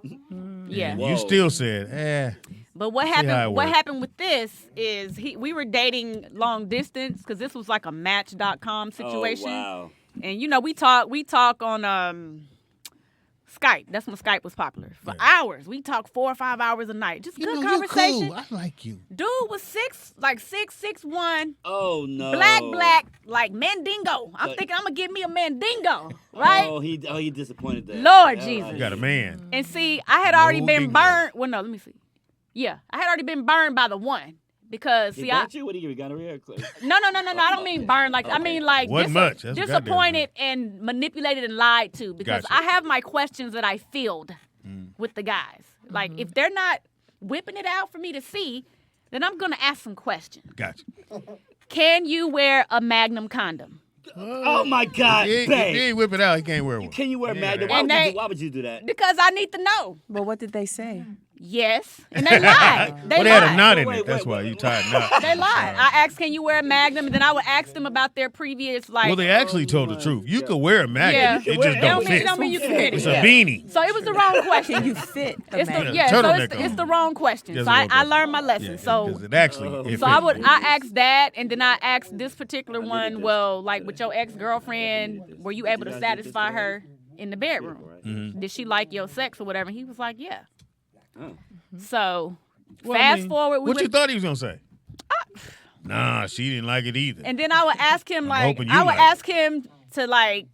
Yeah. Whoa. You still said, But what how it happened? What work. happened with this is we were dating long distance because this was like a Match.com situation. Oh, wow. And you know we talk on Skype. That's when Skype was popular for hours. We talk 4 or 5 hours a night. Just good conversation. Cool. I like you. Dude was 6'1", Oh no. black, like Mandingo. I'm thinking I'm gonna get me a Mandingo, right? Oh, he disappointed that. Lord Hell, Jesus. You got a man. And see, I had already No been dingo. burned. Well, no, let me see. Yeah, I had already been burned by the one because He see, I burnt you? What do you give? Gonorrhea? no. I don't mean burned like I mean like Wasn't much. That's disappointed and manipulated and lied to because Gotcha. I have my questions that I filled with the guys. Like if they're not whipping it out for me to see, then I'm gonna ask some questions. Gotcha. Can you wear a Magnum condom? Oh my God, If he babe. ain't whip it out, he can't wear one. Can you wear Yeah, Magnum? that- And Why would you do that? Because I need to know. But what did they say? Yes, and they lied. They Well, they had a lied. knot in Wait, it. That's wait, why wait, you wait. tied knot. They lied. I asked, "Can you wear a Magnum?" And then I would ask them about their previous like. Well, they actually told the truth. You could wear a magnet. Yeah. It You just can wear it. don't It fit. don't mean you can fit it. It's Yeah. a beanie. So it was the wrong question. You fit the It's the, magnet. yeah, so turtleneck it's on. the wrong question. Just So a I little bit. learned my lesson. Yeah, so 'cause it actually. It so I fit. asked that, and then I asked this particular one. Well, like with your ex-girlfriend, were you able to satisfy her in the bedroom? Mm-hmm. Did she like your sex or whatever? And he was like, yeah. Oh. So Well, I fast mean, forward, we what you went, thought he was gonna say? Nah, she didn't like it either. and then I would ask him like hoping you I would like it. ask him to like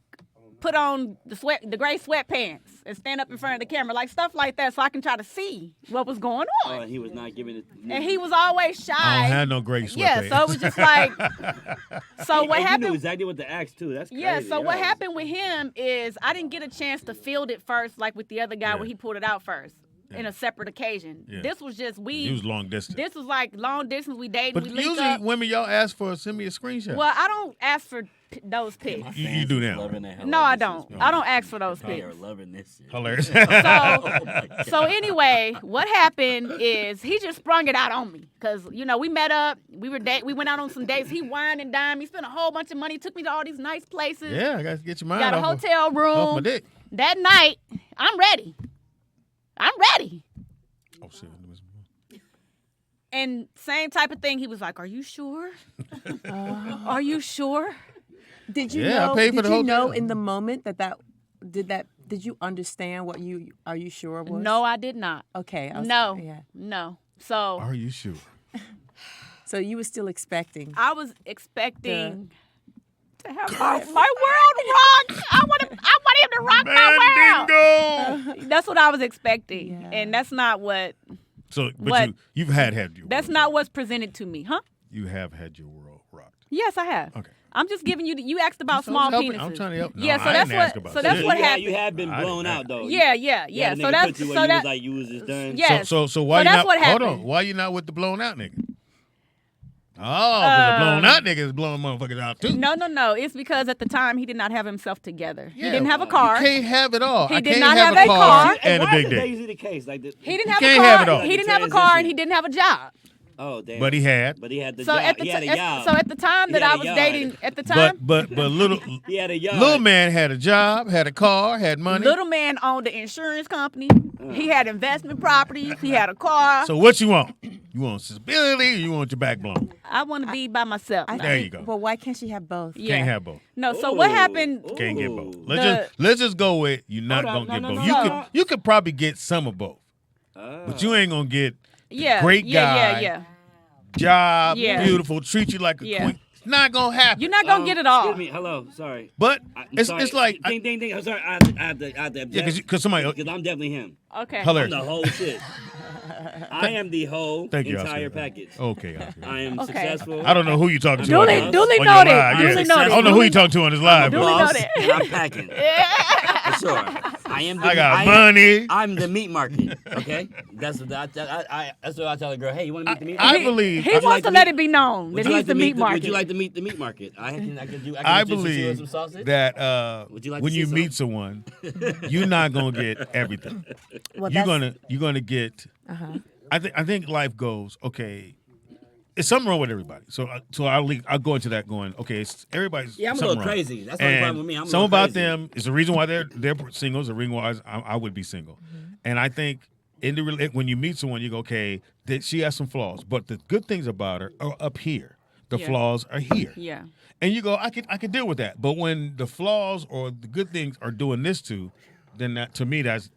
put on the gray sweatpants and stand up in front of the camera, like stuff like that, so I can try to see what was going on. And he was not giving it. And he was always shy. I don't have no gray sweatpants. Yeah, so it was just like. So what You knew happened? exactly what to ask too. That's crazy. Yeah, so what yo. happened with him is I didn't get a chance to field it first, like with the other guy where he pulled it out first in a separate occasion. Yeah. This was just He was long distance. This was like long distance. We dated. But We linked usually up. women, y'all ask for send me a screenshot. Well, I don't ask for those pics. You do now. No, I don't. I don't ask for those They pics. are loving this shit. Hilarious. So anyway, what happened is he just sprung it out on me because we met up, we went out on some dates. He wined and dined me, spent a whole bunch of money, took me to all these nice places. Yeah, I got to get your mind Got a off hotel off my room. dick. That night, I'm ready. Oh shit. And same type of thing. He was like, "Are you sure? Are you sure?" Did you Yeah, I know? paid for Did the you know hotel. in the moment did you understand what are you sure was? No, I did not. Okay. No. Yeah. No. So Are you sure? So you were still expecting. I was expecting to have my world rocked. I want him to rock my world. Mandingo. That's what I was expecting, Yeah. and that's not what. So, but What? you've had your. That's world not what's presented to me, huh? rocked. You have had your world rocked. Yes, I have. Okay. I'm just giving you. You asked about So I small was helping- penises. I'm trying to help. No, Yeah, so I that's didn't ask what. about So that's shit. what you happened. have been I didn't blown have- out though. Yeah. You had a So nigga that's put you so where you that. was like you was just done. Yes. So why So you that's not? what Hold happened. on. Why you not with the blown out nigga? Oh, because the blown out nigga is blowing motherfuckers out too. No. It's because at the time he did not have himself together. Yeah, he didn't have a car. You can't have it all. He I did can't not have have a a car car. and a Why big is dick. that usually the case? Like He didn't You have a can't car. have it all. He didn't have a car, and he didn't have a job. Oh damn. But he had. But he had the So job. at the He had a so job. at the time He that had I a was yard. dating, at the time, But little He had a yard. little man had a job, had a car, had money. little man owned an insurance company. He had investment properties. He had a car. So what you want? You want stability or you want your back blown? I want to be by myself. I now. There think- you go. But why can't she have both? Yeah. Can't have both. No. So what happened? Can't get both. Ooh. Let's just go with you're not Hold gonna on, get no, both. no, You no. could probably get some of both, but you ain't gonna get Yeah. great yeah, guy. Yeah. job, Yeah. beautiful, treat you like a Yeah. queen. It's not gonna happen. You're not gonna get it all. Excuse me. Hello. Sorry. But I'm it's sorry. like Ding, ding, ding. I'm sorry. I have to yeah, because somebody Because I'm definitely him. Okay. I'm hilarious. the whole shit. I am the whole Thank you, entire Oscar. package. Okay, Oscar. I am Okay. successful. I don't know who you talking to. Duly- on duly your noted. live, Duly yeah. noted. I don't know who you talking to on his live. Duly bro. Boss, noted. and I'm packing. For sure. I am. The, I got am- money. I'm the meat market. Okay. That's what that's what I tell a girl. Hey, you want to meet the meat I market? believe. He Would you wants like to to let meet- it be known Would that you he's like the to meat meet? market. Would you like to meet the meat market? I can do. I can I get you believe some sausage. that Would you like to when see you some? meet someone, you're not gonna get everything. Well, You're that's- gonna get. I think life goes okay. It's something wrong with everybody. So I'll go into that going okay. It's everybody's Yeah, I'm a something little wrong. crazy. That's the And problem with me. I'm a some little about crazy. them is the reason why they're single. Is the reason why I would be single. And I think when you meet someone, you go okay. That she has some flaws, but the good things about her are up here. The Yeah. flaws are here. Yeah. And you go, I could deal with that. But when the flaws or the good things are doing this too, then that to me it's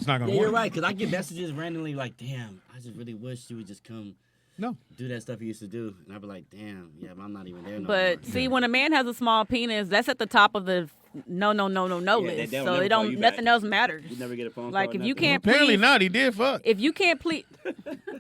not gonna Yeah, work. you're right. Cause I get messages randomly like, "Damn, I just really wish you would just come No. do that stuff you used to do," and I'd be like, "Damn, yeah, but I'm not even there no But more." see, when a man has a small penis, that's at the top of the no Yeah, list. they'll So never it call don't. you back. Nothing else matters. You never get a phone Like call. if you nothing? can't Apparently please, not. He did fuck. if you can't please,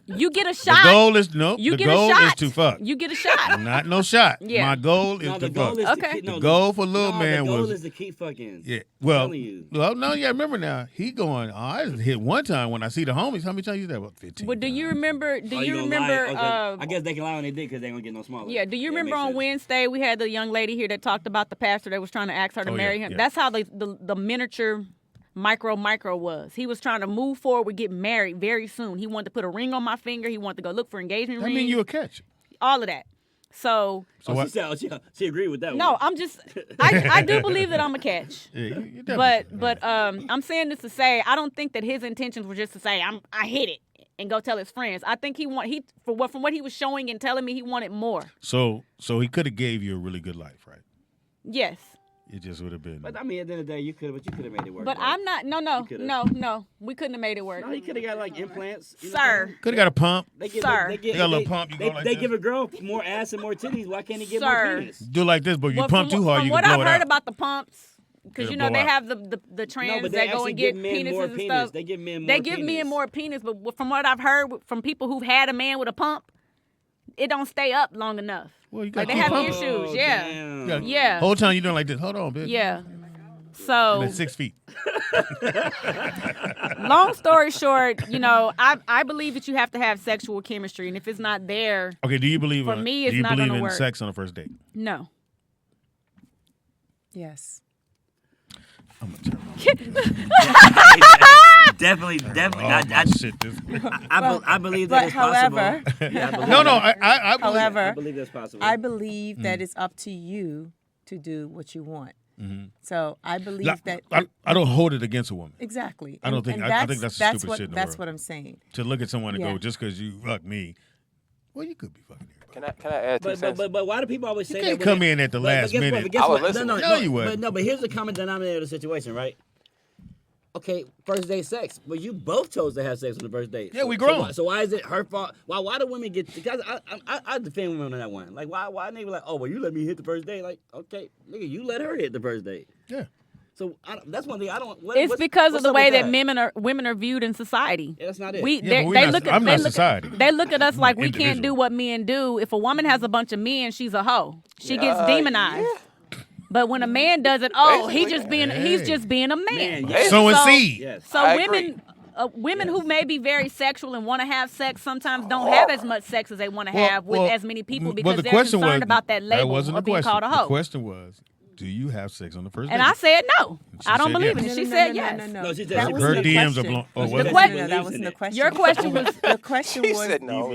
you get a The shot. goal is nope. You The get goal a shot. is to fuck. You get a shot. Not no shot. Yeah. My goal is No, to the goal fuck. is to Okay. keep, no, The goal for Lil no, Man the goal was is to keep fucking. yeah. Well, telling you. yeah. Remember now, he going. Oh, I just hit one time when I see the homies. How many times you that? About 15. But do you times. remember? Do Oh, you gonna remember? lie? Okay. I guess they can lie on their dick because they ain't gonna get no smaller. Yeah. Do you remember makes on sense. Wednesday we had the young lady here that talked about the pastor that was trying to ask her to Oh, yeah, marry him? yeah. That's how the miniature Micro was. He was trying to move forward with getting married very soon. He wanted to put a ring on my finger. He wanted to go look for engagement I rings. mean, you a catch. All of that. So she said she agreed with that. no, one. I'm just I do believe that I'm a catch. Yeah, you definitely- But I'm saying this to say I don't think that his intentions were just to say I hit it and go tell his friends. I think from what he was showing and telling me, he wanted more. So he could have gave you a really good life, right? Yes. It just would have been. But I mean, at the end of the day, you could have made it work. But right? I'm not. No. We couldn't have made it work. No, he could have got like implants, Sir. Could have got a pump. They give, Sir. They got a little pump, you go like they this. give a girl more ass and more titties. Why can't he get Sir. more penis? Do like this, but you Well, pump from, too hard, from you what can blow I've it heard out. about the pumps, because It'll blow they out. have the trans No, but they that go actually and get give men penises more and penis. stuff. They give men more They give penis. men more penis, but from what I've heard from people who've had a man with a pump, it don't stay up long enough. Well, you Like got they have pumping. issues. Oh, Yeah. damn. Yeah. Whole time you doing like this. Hold on, bitch. Yeah. And So at 6 feet. long story short, I believe that you have to have sexual chemistry, and if it's not there, Okay, do you believe For me, it's do you not believe gonna in work. sex on the first date? no. Yes. I'm gonna turn on. Definitely. Oh, my shit, this. I believe But that it's possible. however, Yeah, I believe No, that. I believe. however, I believe that's possible. I believe that it's up to you to do what you want. So I believe that I don't hold it against a woman. exactly. I don't think- And I think that's the stupidest what, shit in the That's world. what I'm saying. To look at someone and Yeah. go, just because you fuck me, well, you could be fucking everybody. Can I add 2 cents? But why do people always say You that? can't when come they- in at the but last guess what? minute. But guess I would what? listen. No, No, you wouldn't. But here's the common denominator of the situation, right? Okay, first date sex. But you both chose to have sex on the first date. Yeah, we grown. So why is it her fault? Why do women get? Because I defend women on that one. Like why they be like, oh well, you let me hit the first date. Like okay, nigga, you let her hit the first date. Yeah. So that's one thing I don't. It's because of the way that men. women are viewed in society. Yeah, that's not it. We, Yeah, they, but we're they not- look at I'm they not look society. At, they look at us like we can't individual. do what men do. If a woman has a bunch of men, she's a hoe. She gets demonized. But when a man does it, he's just being a man. Man, yes. Sowing So- seed. Yes. So I women who may be very sexual and want to have sex sometimes don't have as much sex as they want to have with as many people because the they're question concerned was, about that label wasn't of the being question. called a hoe. The question was, do you have sex on the first And date? I said no. She I don't said believe yes. it. And she said yes. No, she said That she wasn't Her the DMs are question. blown. Oh, The was it? question- No, that wasn't the question. Your question was, The question She was, said no.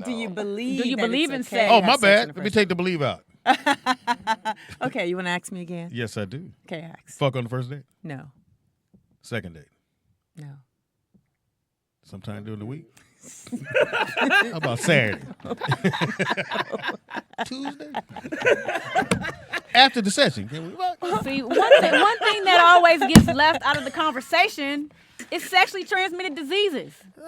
do you believe? Do you that believe it's in okay sex? Oh, to my have sex on bad. the Let me first take the believe out. date? Okay, you want to ask me again? Yes, I do. Okay, ask. Fuck on the first date? No, Second date? no. Sometime during the week? How about Saturday? Tuesday? After the session, can we fuck? see, one thing that always gets left out of the conversation is sexually transmitted diseases. You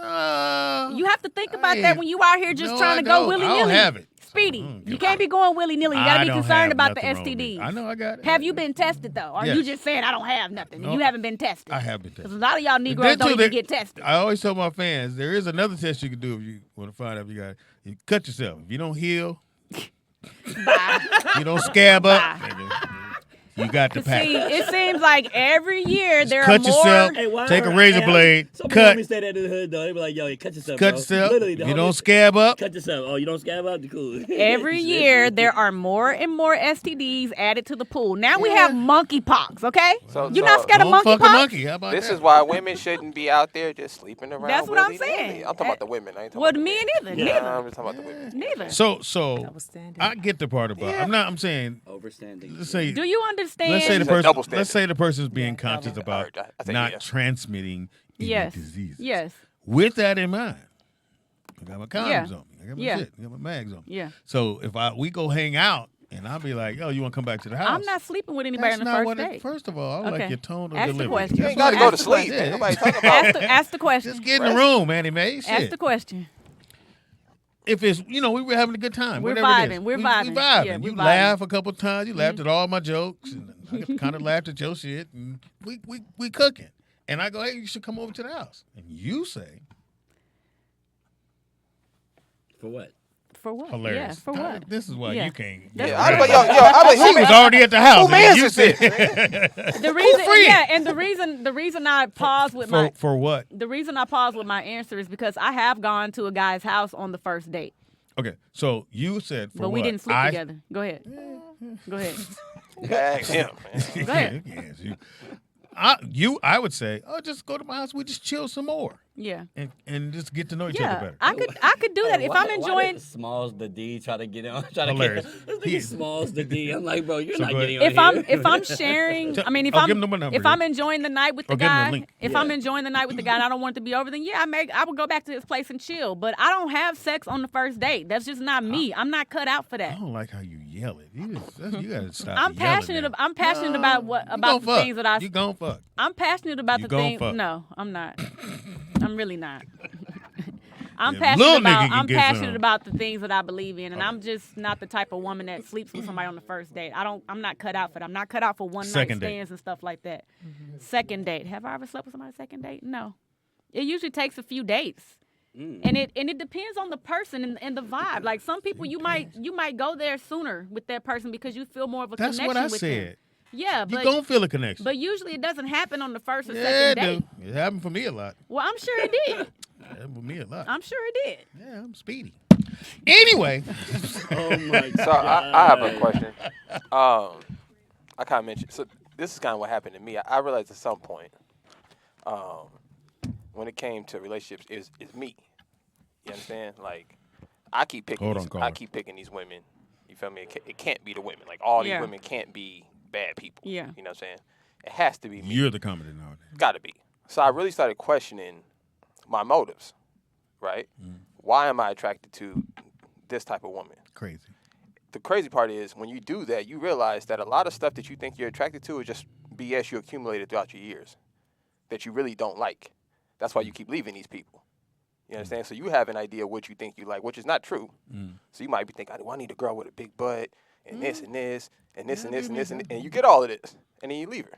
have to think about that when you out here just No, trying I to go don't. willy I don't nilly. have it. Speedy, you can't be going willy nilly. You got to I be don't concerned have about the nothing wrong with me. STDs. I know I got it. Have you been tested though? Or Yes. you just saying I don't have nothing? No, and you haven't been tested. I have been Because tested. a lot of y'all And Negroes then, don't too, even there- get tested. I always tell my fans, there is another test you can do if you want to find out if you got it. You cut yourself. If you don't heal, you don't scab up, nigga, you got the pack. See, it seems like every year there cut are more. yourself. Hey, why Take a her- razor hey, blade, some cut. homies say that in the hood though. They be like, "Yo, cut yourself, Cut bro." yourself. Literally, If the you homies- don't scab up, cut yourself. Oh, you don't scab up? Cool. Every year there are more and more STDs added to the pool. Now we have monkeypox. Okay, So- you're not so- scared of don't fuck a monkeypox. monkey. How about This that? is why women shouldn't be out there just sleeping around. That's what I'm willy-nilly. saying. I'm talking about the women. I ain't talking Well, about the men men. either. Yeah, Neither. I'm just talking about the women. Neither. So Notwithstanding. I get the part about. I'm saying. Overstanding. Let's say. Do you understand? Let's say the It's a double person. Let's say the person's being conscious double. about I think, not yeah. transmitting any Yes. diseases. Yes. With that in mind, I got my condoms Yeah. on me. I got my Yeah. shit. I got my mags on me. Yeah. So if we go hang out and I'll be like, "Oh, you want to come back to the house?" I'm not sleeping with anybody That's on the not first what date. First of all, I Okay. like your tone of Ask the delivery. question. You That's ain't got to what- go Ask to the sleep. question. Ain't nobody talking about Ask the question. Just get in the room, Manny Mae. Ask Shit. the question. If it's, we were having a good time. We're whatever it is. vibing. We're We vibing. vibing. Yeah, you we're vibing. laugh a couple times. You laughed at all my jokes, and I kind of laughed at your shit. And we cooking. And I go, "Hey, you should come over to the house." And you say, For what? For what? "Hilarious." Yeah, for what? This is why Yeah. you can't. That's- I was like, I was She like, was who already at the house. Who mans you is this? The reason, free? yeah, and the reason I paused with my for what? the reason I paused with my answer is because I have gone to a guy's house on the first date, Okay, so you said for but what? we didn't sleep together. Go ahead. Go ahead. Ask him. Go ahead. Yes, you. I would say, just go to my house. We just chill some more. Yeah. And just get to know each other better. I could do that if I'm enjoying. Smalls the D try to get on. Try Hilarious. To get, this nigga Smalls the D. I'm like, bro, you're not getting on If I'm sharing, I mean, if I'm enjoying the night with the guy, I'm enjoying the night with the guy and I don't want it to be over, then I would go back to his place and chill. But I don't have sex on the first date. That's just not me. I'm not cut out for that. I don't like how you yell it. You gotta stop. I'm passionate about the things that I. You gon' fuck. I'm passionate about you the things. Fuck. No, I'm not. I'm really not. I'm passionate about the things that I believe in, and I'm just not the type of woman that sleeps with somebody on the first date. I'm not cut out for that. I'm not cut out for one night stands and stuff like that. Mm-hmm. Second date. Have I ever slept with somebody second date? No. It usually takes a few dates. And it depends on the person and the vibe. Like some people you might go there sooner with that person because you feel more of a connection with them. That's what I said. Yeah, but you gonna feel a connection. But usually it doesn't happen on the first or second date. It happened for me a lot. Well, I'm sure it did. It happened for me a lot. I'm sure it did. Yeah, I'm Speedy. Anyway. Oh my God. So I have a question. I kind of mentioned. So this is kind of what happened to me. I realized at some point, when it came to relationships, is me. You understand? Like, I keep picking. I keep picking these women. You feel me? It can't be the women. Like all these women can't be bad people. Yeah. You know what I'm saying? It has to be me. You're the common denominator. Got to be. So I really started questioning my motives, right? Why am I attracted to this type of woman? Crazy. The crazy part is when you do that, you realize that a lot of stuff that you think you're attracted to is just BS you accumulated throughout your years that you really don't like. That's why you keep leaving these people. You understand? So you have an idea of what you think you like, which is not true. So you might be thinking, I need a girl with a big butt and this and this and this and this and this, and you get all of this, and then you leave her.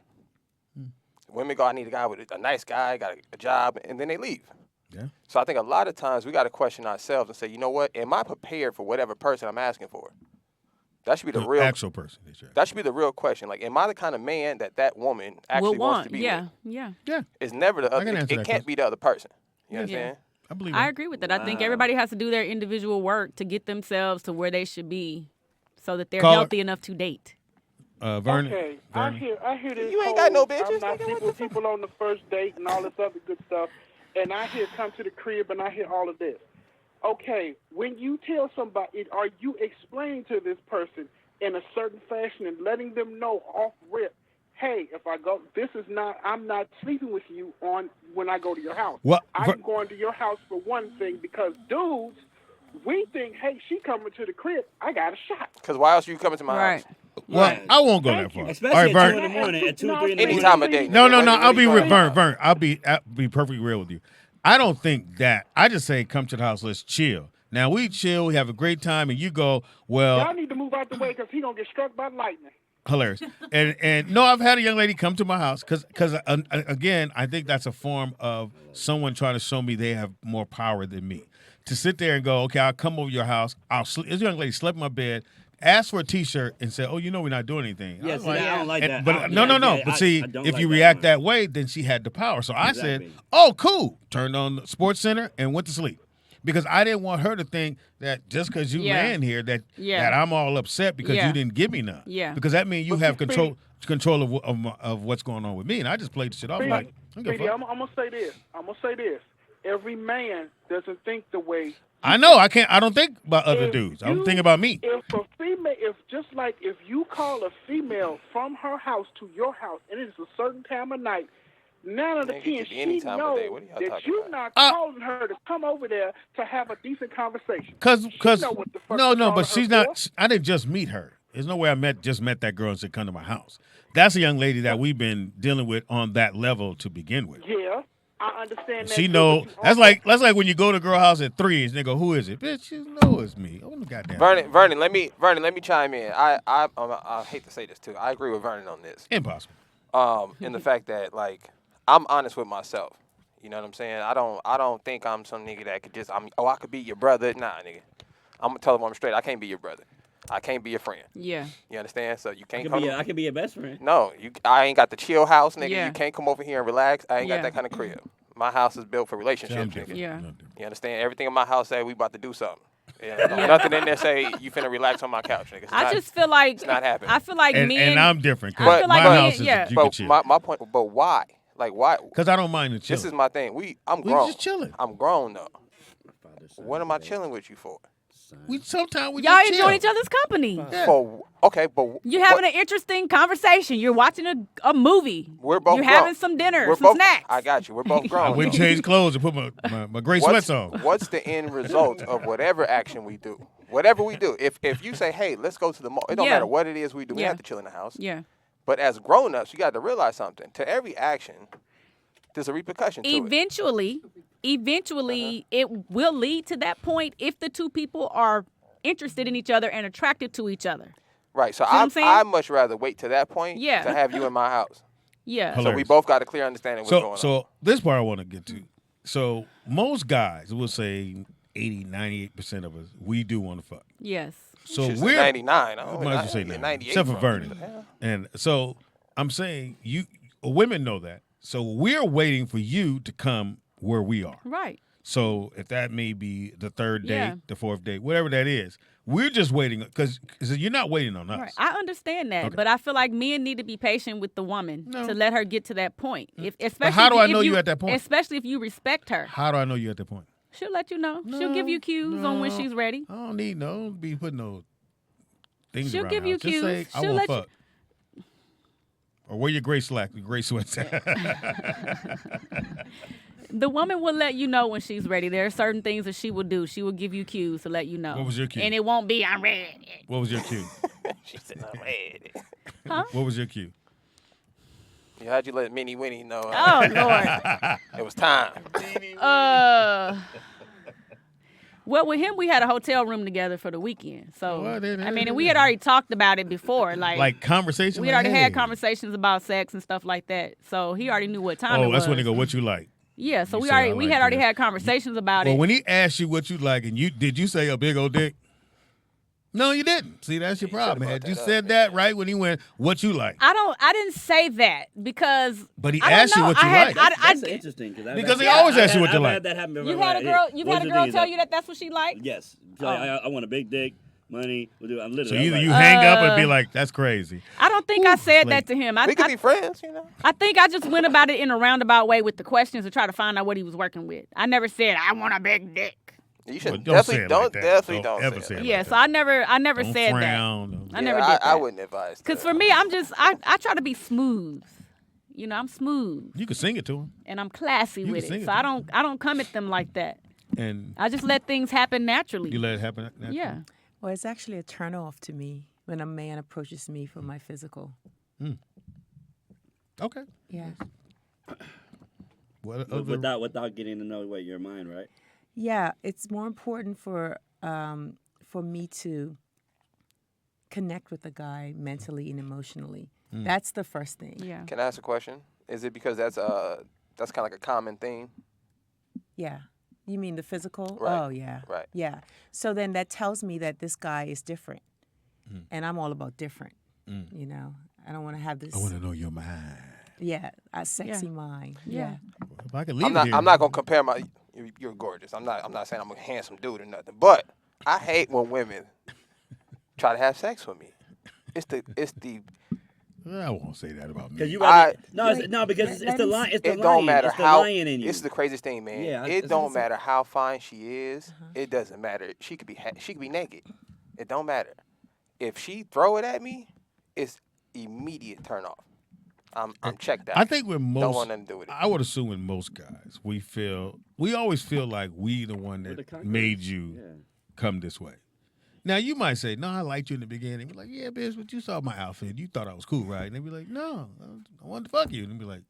Women go, I need a guy with a nice guy, got a job, and then they leave. Yeah. So I think a lot of times we got to question ourselves and say, you know what? Am I prepared for whatever person I'm asking for? That should be the real actual person. That should be the real question. Like, am I the kind of man that woman actually wants to be with? Yeah. It's never the other. It can't be the other person. You understand? I believe. I agree with that. I think everybody has to do their individual work to get themselves to where they should be, so that they're healthy enough to date. Vernon. Okay, Vernon. I hear this. You ain't got no bitches. I'm not sleeping with people on the first date and all this other good stuff, and I hear come to the crib and I hear all of this. Okay, when you tell somebody, are you explaining to this person in a certain fashion and letting them know off rip, hey, if I go, I'm not sleeping with you when I go to your house. I'm going to your house for one thing because dudes, we think, hey, she coming to the crib, I got a shot. Because why else are you coming to my house? Well, I won't go that far. Especially all at 2 in the morning, at 2 or 3 in the morning. Any time of day. No. I'll be Vern. I'll be perfectly real with you. I don't think that. I just say come to the house. Let's chill. Now we chill. We have a great time, and you go. Well, y'all need to move out the way because he gonna get struck by lightning. Hilarious. And no, I've had a young lady come to my house because again, I think that's a form of someone trying to show me they have more power than me. To sit there and go, okay, I'll come over your house. I'll sleep. This young lady slept in my bed. Asked for a T-shirt and said, "Oh, we're not doing anything." Yeah, I don't like that. But no. But see, if you react that way, then she had the power. So I said, "Oh, cool." Turned on the Sports Center and went to sleep because I didn't want her to think that just because you laying here that I'm all upset because you didn't give me none. Yeah. Because that means you have control of what's going on with me, and I just played the shit off like. I'm gonna say this. Every man doesn't think the way. I know. I don't think about other dudes. I'm thinking about me. If you call a female from her house to your house, and it's a certain time of night, 9 out of 10, she knows that you're not calling her to come over there to have a decent conversation. But she's not. I didn't just meet her. There's no way I just met that girl and said, "Come to my house." That's a young lady that we've been dealing with on that level to begin with. Yeah. I understand that. She know that's like when you go to a girl house at 3 and they go, "Who is it?" Bitch, you know it's me. Oh my goddamn. Vernon, let me chime in. I hate to say this too. I agree with Vernon on this. Impossible. In the fact that like I'm honest with myself. You know what I'm saying? I don't think I'm some nigga that could just I could be your brother. Nah, nigga. I'm gonna tell him I'm straight. I can't be your brother. I can't be your friend. Yeah. You understand? So you can't I can be your best friend. No, I ain't got the chill house, nigga. Yeah. You can't come over here and relax. I ain't got that kind of crib. My house is built for relationships, nigga. Yeah. You understand? Everything in my house say we about to do something. Yeah, nothing in there say you finna relax on my couch, nigga. I just feel like it's not happening. I feel like And, men. and I'm different. I feel like my men- house is yeah. you can But chill. my point. But why? Like why? Because I don't mind the chill. This is my thing. I'm We grown. just chilling. I'm grown though. Father, son, What am I dad, chilling with you for? son. Sometimes we Y'all just enjoying chill. each other's company. Yeah. Okay, but You're having an interesting conversation. You're watching a movie. We're both You're grown. having some dinner, We're some both, snacks. I got you. We're both I grown. wouldn't though. change clothes and put my gray sweats on. What's the end result of whatever action we do? Whatever we do. If you say, hey, let's go to the mall, it don't Yeah. matter what it is we do. We Yeah. have to chill in the house. Yeah. But as grown-ups, you got to realize something. To every action, there's a repercussion to it. Eventually, it will lead to that point if the two people are interested in each other and attracted to each other. Right. So what I'm saying? I'd much rather wait to that point Yeah. to have you in my house. Yeah. So we Hilarious. both got a clear understanding of what's going on. So this part I want to get to. So most guys, we'll say 80, 98% of us, we do want to fuck. Yes. So Should say we're 99. I might don't as know, well say 98 90, except for from. Vernon. And so I'm saying women know that. So we're waiting for you to come where we are. Right. So if that may be the third date, Yeah. the fourth date, whatever that is, we're just waiting because you're not waiting on us. Right. I understand that, Okay. but I feel like men need to be patient with the woman No. to let her get to that point. Especially how do I if know you you at that point? Especially if you respect her. How do I know you're at that point? She'll let you know. She'll give you cues on when no. she's ready. I don't need don't be putting no things She'll around give the you house. Just say, cues. I She'll want let you- fuck. Or wear your gray sweats. The woman will let you know when she's ready. There are certain things that she will do. She will give you cues to let you know. What was your cue? And it won't be, I'm ready. What was your cue? She said, I'm ready. What was your cue? Yeah, how'd you let Minnie Winnie know Oh, Lord. it was time? Well, with him, we had a hotel room together for the weekend. So, Well, then, I mean, and we had already talked about it before. Like Conversation? we like, already hey. had conversations about sex and stuff like that. So he already knew what time it Oh, was. that's when they go, what you like? Yeah, so You we say, I had like already this. had conversations about Well, it. when he asked you what you like, and did you say a big old dick? No, you didn't. See, that's your problem. Had you said that right when he went, what you like? I didn't say that because But he I don't asked you know. what you I had, like. That's interesting Because they always ask you what you I've like. had that happen before. you had a Like, girl. hey, You've what's had a your girl thing? tell Like, you that that's what she likes. Yes. So I want a big dick, money. We'll do. I'm So literally. either I'm you like, hang up and be like, that's crazy. I don't think I said like- that to him. We could be friends, you know. I think I just went about it in a roundabout way with the questions to try to find out what he was working with. I never said I want a big dick. You Well, should don't say definitely it don't like that. definitely Don't don't ever say say it. it like Yeah, that. so I never Don't said frown. that. I Yeah, never did that. I wouldn't advise that. Because for me, I try to be smooth. You know, I'm smooth You can sing it to him. and I'm classy You with can sing it. it So to I don't come at them like that. And I just let things happen naturally. you let it happen. naturally? Yeah. Well, it's actually a turnoff to me when a man approaches me for my physical. Okay. Yeah. What other? without getting to know what your mind, right? Yeah, it's more important for me to connect with the guy mentally and emotionally. That's the first thing. Yeah. Can I ask a question? Is it because that's kind of like a common theme? Yeah. You mean the physical? Right. Oh, yeah. Right. Yeah. So then that tells me that this guy is different. And I'm all about different. You know, I don't want to have this. I want to know your mind. Yeah, a sexy mind. Yeah. If I could leave I'm it not. here. I'm not gonna compare my. You're gorgeous. I'm not saying I'm a handsome dude or nothing. But I hate when women try to have sex with me. It's the. I won't say that about me. Because you I- rather, because it's the line. It's the It don't lion. matter It's the how. lion in you. This is the craziest thing, man. Yeah, it it's- don't it's- matter how fine she is. It doesn't matter. She could be naked. It don't matter. If she throw it at me, it's immediate turn off. I'm checked out. I think with most, don't want nothing to do with it. I would assume with most guys, we always feel like we the one We're the that conquerors. made you Yeah. come this way. Now you might say, "No, I liked you in the beginning." Be like, "Yeah, bitch, but you saw my outfit. You thought I was cool, right?" And they be like, "No, I wanted to fuck you." And they be like,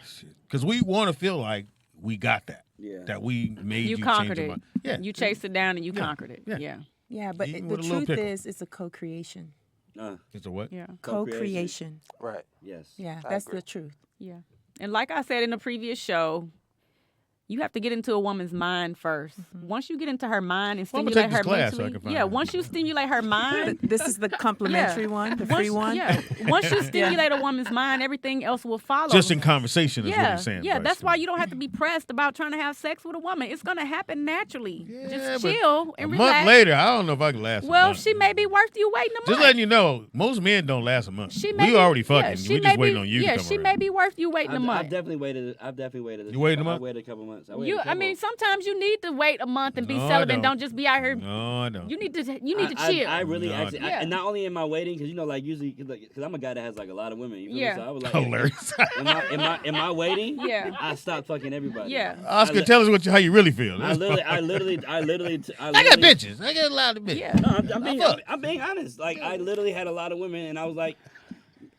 shit," because we want to feel like we got that. Yeah. That we made you, You conquered change your it. mind. Yeah, You chased it down and you Yeah. conquered it. Yeah. Yeah. Yeah, but Eating the with a little truth pickle. is it's a co-creation. It's a what? Yeah. Co-creation. Right. Yes. Yeah, I that's agree. the truth. Yeah. And like I said in the previous show, You have to get into a woman's mind first. Once you get into her mind and Well, I'm gonna stimulate take her this class so I mentally, can find yeah. out. Once you stimulate her mind, This is the complimentary one, the free one. Yeah. Once you stimulate a woman's mind, everything else will follow. Just in conversation is what yeah, you're saying. yeah. Bryce. That's why you don't have to be pressed about trying to have sex with a woman. It's gonna happen naturally. Yeah, Just but chill and a relax. month later, I don't know if I can last. a Well, month. she may be worth you waiting a month. Just letting you know, most men don't last a month. She may We be- already yeah, fucking. she We may just waiting be- on you Yeah, to come she around. may be worth you waiting a I've month. definitely waited. I've definitely waited. You waited a I month? waited a couple months. I waited You, a I couple mean, months. sometimes you need to wait a month and be No, I celibate. don't. Don't just be out here. No, I don't. You need to I, chill. I really No, actually, Yeah. and not only am I waiting, because like usually, because I'm a guy that has like a lot of women. You feel Yeah. me? So I was like, Hilarious. am I waiting? Yeah. I stopped fucking everybody. Yeah. Oscar, tell us how you really feel. I literally. I got bitches. I got a lot of bitches. Yeah. No, I'm being honest. Like I literally had a lot of women, and I was like,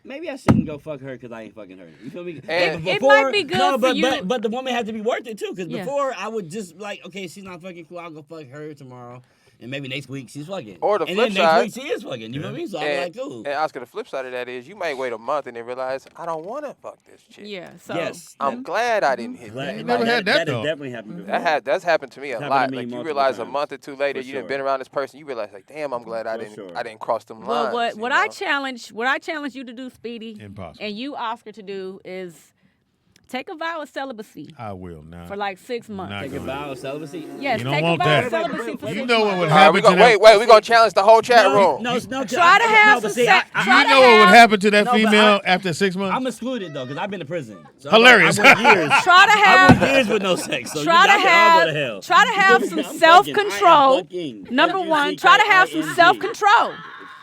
maybe I shouldn't go fuck her because I ain't fucking her. You feel me? And- It might be good no, for but, you. But the woman had to be worth it too, because Yeah. before I would just like, okay, she's not fucking cool. I'll go fuck her tomorrow, and maybe next week she's fucking. Or the and flip then side- next week she is fucking. You know what I mean? So I'm And, like, cool. and Oscar, the flip side of that is you might wait a month and then realize I don't want to fuck this chick. Yeah. So Yes. I'm glad I didn't hit Glad- that. never had that has thought. definitely happened before. That's happened to me a It's lot. happened to me Like you multiple realize a times. month or two later, For you done sure. been around this person. You realize like, damn, I'm glad I For didn't sure. I didn't cross them Well, lines. what you I know? challenge you to do, Speedy, Impossible. and you, Oscar, to do is take a vow of celibacy I will now. for like 6 months. Not Take a gonna- vow of celibacy. Yes, You don't take a want vow that. of celibacy for You 6 know what months. would All right, happen we to go, that? we're gonna challenge the whole chat room. No, Try to have but some see, sex. I- Try You to know what would have- happen to that No, but female after 6 months? I'm excluded though, because I've been to prison. So Hilarious. I went years. Try to I went have. years with no sex. So Try you to guys can all go to have. hell. Try to have some I'm fucking. self-control. I am fucking. Number one, try to have some FUCKING. self-control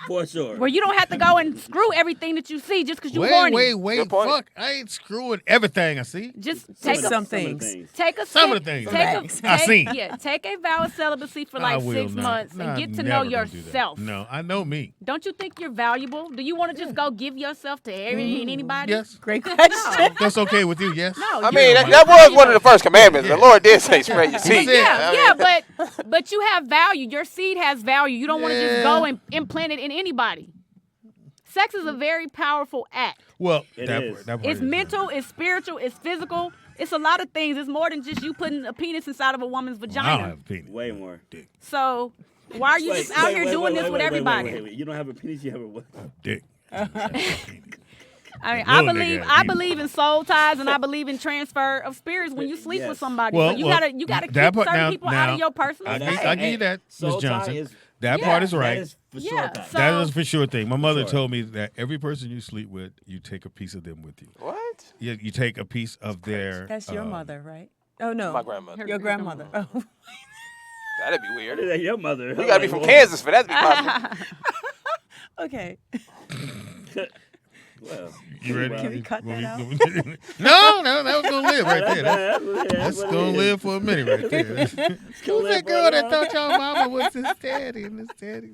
For sure. where you don't have to go and screw everything that you see just because you Wait, horny. wait, Good point. fuck. I ain't screwing everything I see. Just Some take of a the- Some some of the things. take a Some of sip- the things take I take- seen. Yeah, take a vow of celibacy for I like will 6 not. months Nah, and I'm get to never know gonna do that. yourself. No, I know me. Don't you think you're valuable? Do you want to just go give yourself to every and anybody? Yes. Great question. That's okay with you, yes? No. I you mean, don't. that was one of the first commandments. Yeah. The Lord did say spread your seed. said- Yeah, but you have value. Your seed has value. You don't want to just Yeah. go and implant it in anybody. Sex is a very powerful act. Well, It that is. part It's is, mental, it's spiritual, it's physical. It's a lot of things. It's more than just you putting a penis inside of a woman's I don't vagina. have a penis. Way more. Dick. So why are you just out here doing this with everybody? Wait. You don't have a penis, you have a what? Dick. I mean, Little nigga I has believe in soul ties and I believe in transfer of spirits when you sleep Yes. with somebody. Well, so you well, gotta keep that part- certain people out now, of your personal I space. give you that, Ms. Soul tie Johnson. is- That Yeah. part is That right. is for Yeah, sure. Ty. so- That is for sure thing. My mother Sure. told me that every person you sleep with, you take a piece of them with you. What? You take a piece of their. That's your mother, right? Oh no, My grandmother. Your grandmother. Oh. That'd be weird. That your mother. We gotta be from Kansas for that to be possible. Okay. Well, You ready? Can we cut that out? No, that was gonna live right there. That's what gonna it live is. for a minute right there. Who's that girl that thought y'all mama was his daddy and his daddy?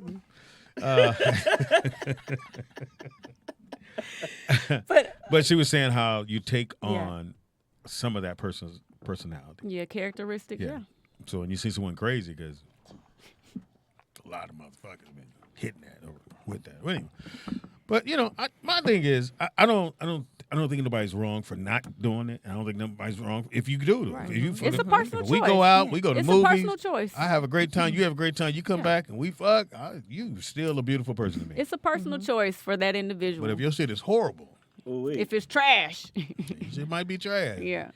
But she was saying how you take on some of that person's personality. Yeah, characteristic. Yeah. So when you see someone crazy, because a lot of motherfuckers been hitting that or with that. But anyway, but you know, my thing is, I don't think anybody's wrong for not doing it. I don't think nobody's wrong if you do it. Right. If you It's fucking- a personal if we choice. go out, we go to It's movies. a personal choice. I have a great time. You have a great time. You come back and we fuck. You still a beautiful person to me. It's a personal choice for that individual. But if your shit is horrible, if it's trash, it might be trash. yeah.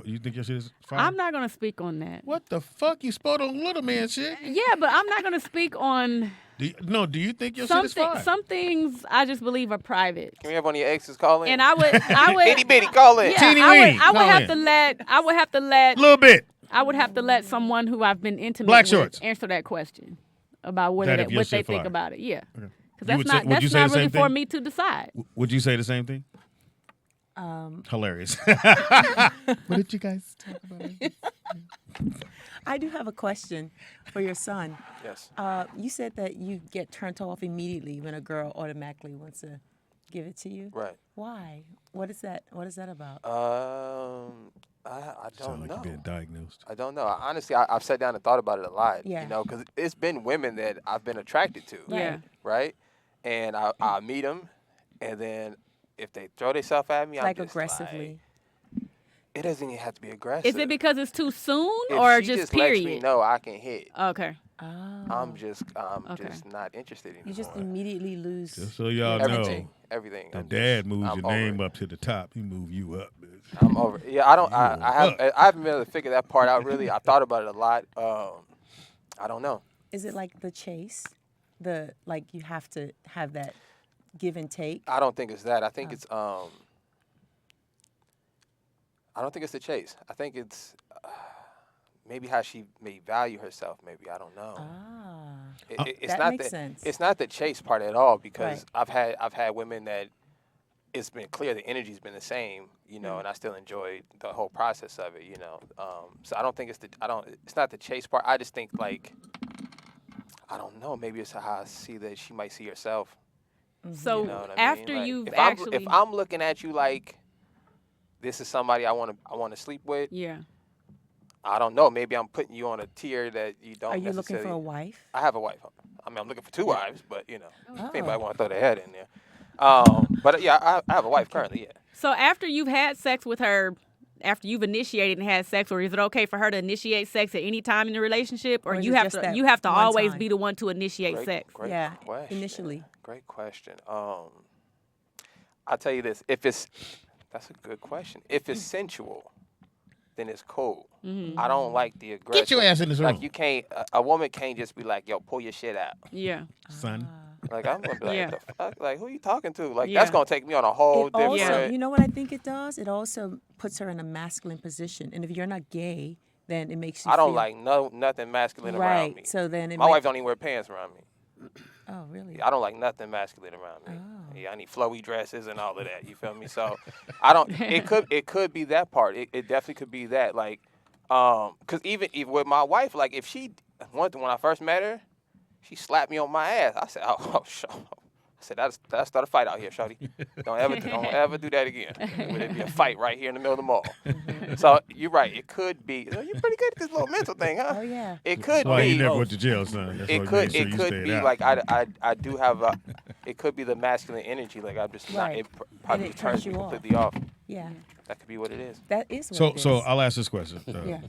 You think your shit is fine? I'm not gonna speak on that. What the fuck? You spoiled on little man shit. Yeah, but I'm not gonna speak on Do you think your shit is fine? some things I just believe are private. Can we have one of your exes call in? And I would Itty bitty, call in. yeah, Teeny I weeny, would call have in. to let Little bit. I would have to let someone who I've been intimate Black with shorts. answer that question about what That if your what they shit think fire. about it. Yeah. You Because would say- that's would you not say the really same for thing? me to decide. Would you say the same thing? Hilarious. What did you guys talk about? I do have a question for your son. Yes. You said that you get turned off immediately when a girl automatically wants to give it to you. Right. Why? What is that? What is that about? I Sound don't like know. you're being diagnosed. I don't know. Honestly, I've sat down and thought about it a lot. Yeah. You know, because it's been women that I've been attracted to. Yeah. Right. And I meet them, and then if they throw themselves at me, I'm Like just aggressively. It doesn't even have to be aggressive. Is it because it's too soon if or she just lets period? me know I can hit, Okay. I'm just not interested anymore. You just immediately lose. Just so y'all everything. know, Everything. the I'm dad just- moves I'm your over name it. up to the top. He move you up, bitch. I'm over. It. Yeah, I don't. I up. haven't been able to figure that part out really. I thought about it a lot. I don't know. Is it like the chase? Like you have to have that give and take? I don't think it's that. I think it's I don't think it's the chase. I think it's maybe how she may value herself. Maybe I don't know. It's that not makes sense. It's not the chase part at all because Right. I've had women that it's been clear the energy's been the same, you know, and I still enjoyed the whole process of it, you know. So I don't think it's not the chase part. I just think like I don't know. Maybe it's how I see that she might see herself. So You know what I after mean? Like, you've if I'm looking at you like this is somebody I want to sleep with, yeah. I don't know. Maybe I'm putting you on a tier that you don't. Are you looking necessarily... for a wife? I have a wife. I mean, I'm looking for 2 wives, but you know, Oh. if anybody want to throw their head in there. But yeah, I have a wife currently. Yeah. So after you've had sex with her, after you've initiated and had sex, or is it okay for her to initiate sex at any time in the relationship, or Or is you it have just to that you have to one always time? be the one to initiate sex? Great Yeah, question. initially. Great question. I'll tell you this. That's a good question. If it's sensual, then it's cool. I don't like the aggressive. Get your ass in this Like room. you can't. A woman can't just be like, "Yo, pull your shit out." Yeah. Son. Like I'm gonna be like, Yeah. "What the fuck? Like who you talking to?" Like Yeah. that's gonna take me on a whole It also, different. you know what I think it does? It also puts her in a masculine position. And if you're not gay, then it makes you I don't feel, like nothing masculine around right. me. So then My wife don't even wear pants around me. Oh, really? I don't like nothing masculine around me. Oh. Yeah, I need flowy dresses and all of that. You feel me? So I don't. It could be that part. It definitely could be that. Like, cause even with my wife, like if when I first met her, she slapped me on my ass. I said, oh, I said that'll start a fight out here, shawty. Don't ever do that again. It'd be a fight right here in the middle of the mall. So you're right. It could be. You're pretty good at this little mental thing, huh? Oh, yeah. It could That's why be. you never went to jail, son. That's why It you could made sure it you could stayed be out. like I do have a. It could be the masculine energy. Like I'm just not. Right. It probably And it turns turns me you off. completely off. Yeah. That could be what it is. That is what So it is. so I'll ask this question. Yeah.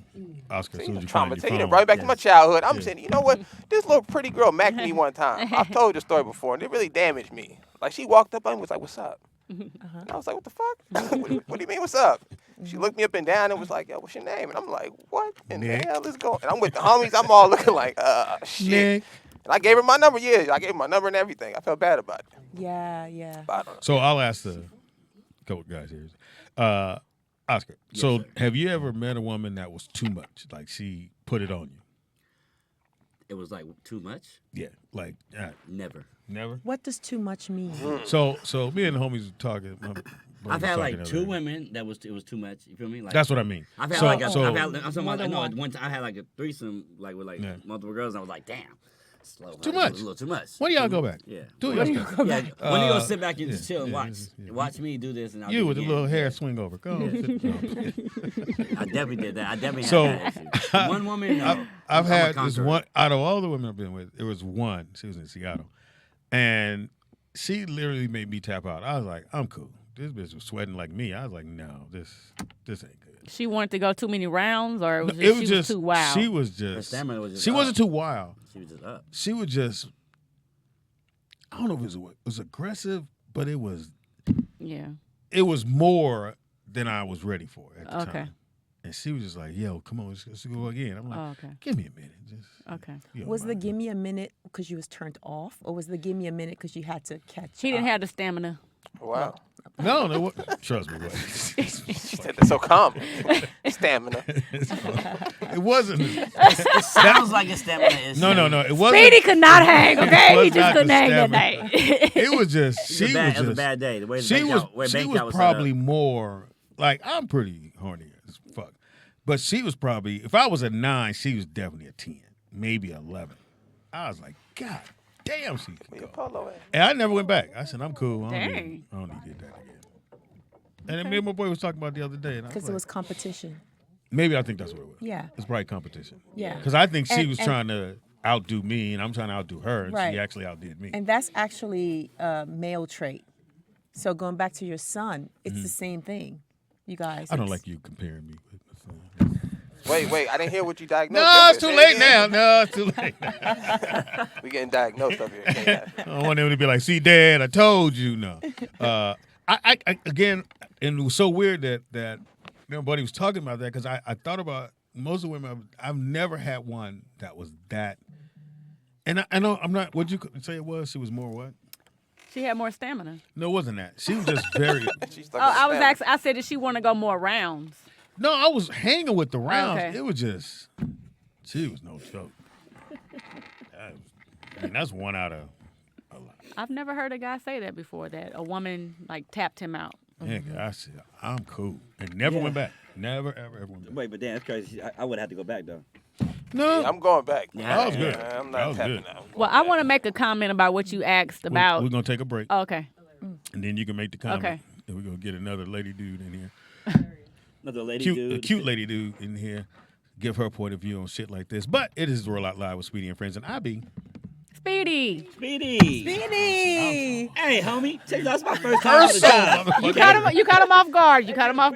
Oscar, as See, soon as you find your traumatized. phone. Right back to my childhood. I'm saying, you know what? This little pretty girl macked me one time. I've told the story before, and it really damaged me. Like she walked up on me and was like, "What's up?" And I was like, "What the fuck? what do you mean, what's up?" She looked me up and down and was like, "Yo, what's your name?" And I'm like, "What in the Nick. hell is going?" And I'm with the homies. I'm all looking like, shit. Nick. And I gave her my number. Yeah, I gave her my number and everything. I felt bad about it. Yeah, yeah. But I don't know. So I'll ask the couple guys here. Oscar, so sir. have you ever met a woman that was too much? Like she put it on you? It was like too much. Yeah. Like Never. never? What does too much mean? So me and the homies were talking. my brother I've was had talking like the other 2 day. women that was it was too much. You feel me? Like That's what I mean. I've had so, like a, so I've had, I'm talking More about, than no, one. one time I had like a threesome like with like Yeah. multiple girls and I was like, damn, slow. Too It much. was a little too much. when do y'all go back? Yeah. Do When y'all do go you- back? Yeah. When do you go sit back and yeah, just chill and yeah, watch? yeah. Watch me do this and I'll You do with it the again. little hair Yeah. swing over. Go on. sit down. I definitely did that. I definitely So, had that issue. One woman. No, I've I'm a had this conqueror. one out of all the women I've been with. There was one. She was in Seattle, and she literally made me tap out. I was like, I'm cool. This bitch was sweating like me. I was like, no, this ain't good. She wanted to go too many rounds, or it was just, she was too wild. She was just. Her stamina was just she wasn't up. too wild. She was just up. She was just. I don't know if it was aggressive, but it was Yeah. more than I was ready for at the Okay. time. And she was just like, "Yo, come on, let's go again." I'm like, Oh, okay. "Give me a minute, just." Okay. you don't Was the mind. give me a minute because you was turned off, or was the give me a minute because you had to catch She didn't up? have the stamina. Wow. No, trust me, what? She said that's so calm. Stamina. It wasn't. It sounds like a stamina is. No, it wasn't. Speedy could not hang, okay? was He just not couldn't the hang that stamina. night. It was just It she was, bad, was it was a just. bad day. The way the She bank was out, where she bank was out was probably set up. more like I'm pretty horny as fuck, but she was probably if I was a 9, she was definitely a 10, maybe 11. I was like, God damn, she can go. Polo at? And I never went back. I said, I'm cool. I Dang. don't need to get that again. And then me and my boy was talking about the other day, and I Because was it like, was competition. maybe I think that's what it was. Yeah. It's probably competition. Yeah. Because I think she And- was and- trying to outdo me, and I'm trying to outdo her, and Right. she actually outdid me. And that's actually a male trait. So going back to your son, it's the same thing. you guys. I don't like you comparing me with my son. Wait, I didn't hear what you diagnosed. No, him it's with. too Say it late again. now. No, it's too late now. We getting diagnosed up here. Say that. I don't want them to be like, see, Dad, I told you. No. I again, and it was so weird that everybody was talking about that because I thought about most of the women. I've never had one that was that. And I know I'm not, what'd you say it was? She was more what? She had more stamina. No, it wasn't that. She was just very. She's Oh, I was asking. I said, did she want to go more rounds? No, I was hanging with the rounds. Okay. It was just, she was no joke. That's one out of a lot. I've never heard a guy say that before. That a woman like tapped him out. Yeah, I said, I'm cool. And never went back. Never, ever went back. Wait, but damn, that's crazy. I would have to go back though. No. Yeah, I'm going back. That was good. I'm That not was tapping good. out. Well, I want to make a comment about what you asked about. We're going to take a break. Oh, okay. And then you can make the comment. Okay. And we're going to get another lady dude in here. Another lady A dude. cute lady dude in here. Give her point of view on shit like this. But it is Roll Out Live with Speedy and Friends. And I be. Speedy. Speedy. Speedy. Hey, homie. Check that's my first time on the job. You caught him off guard. You caught him off.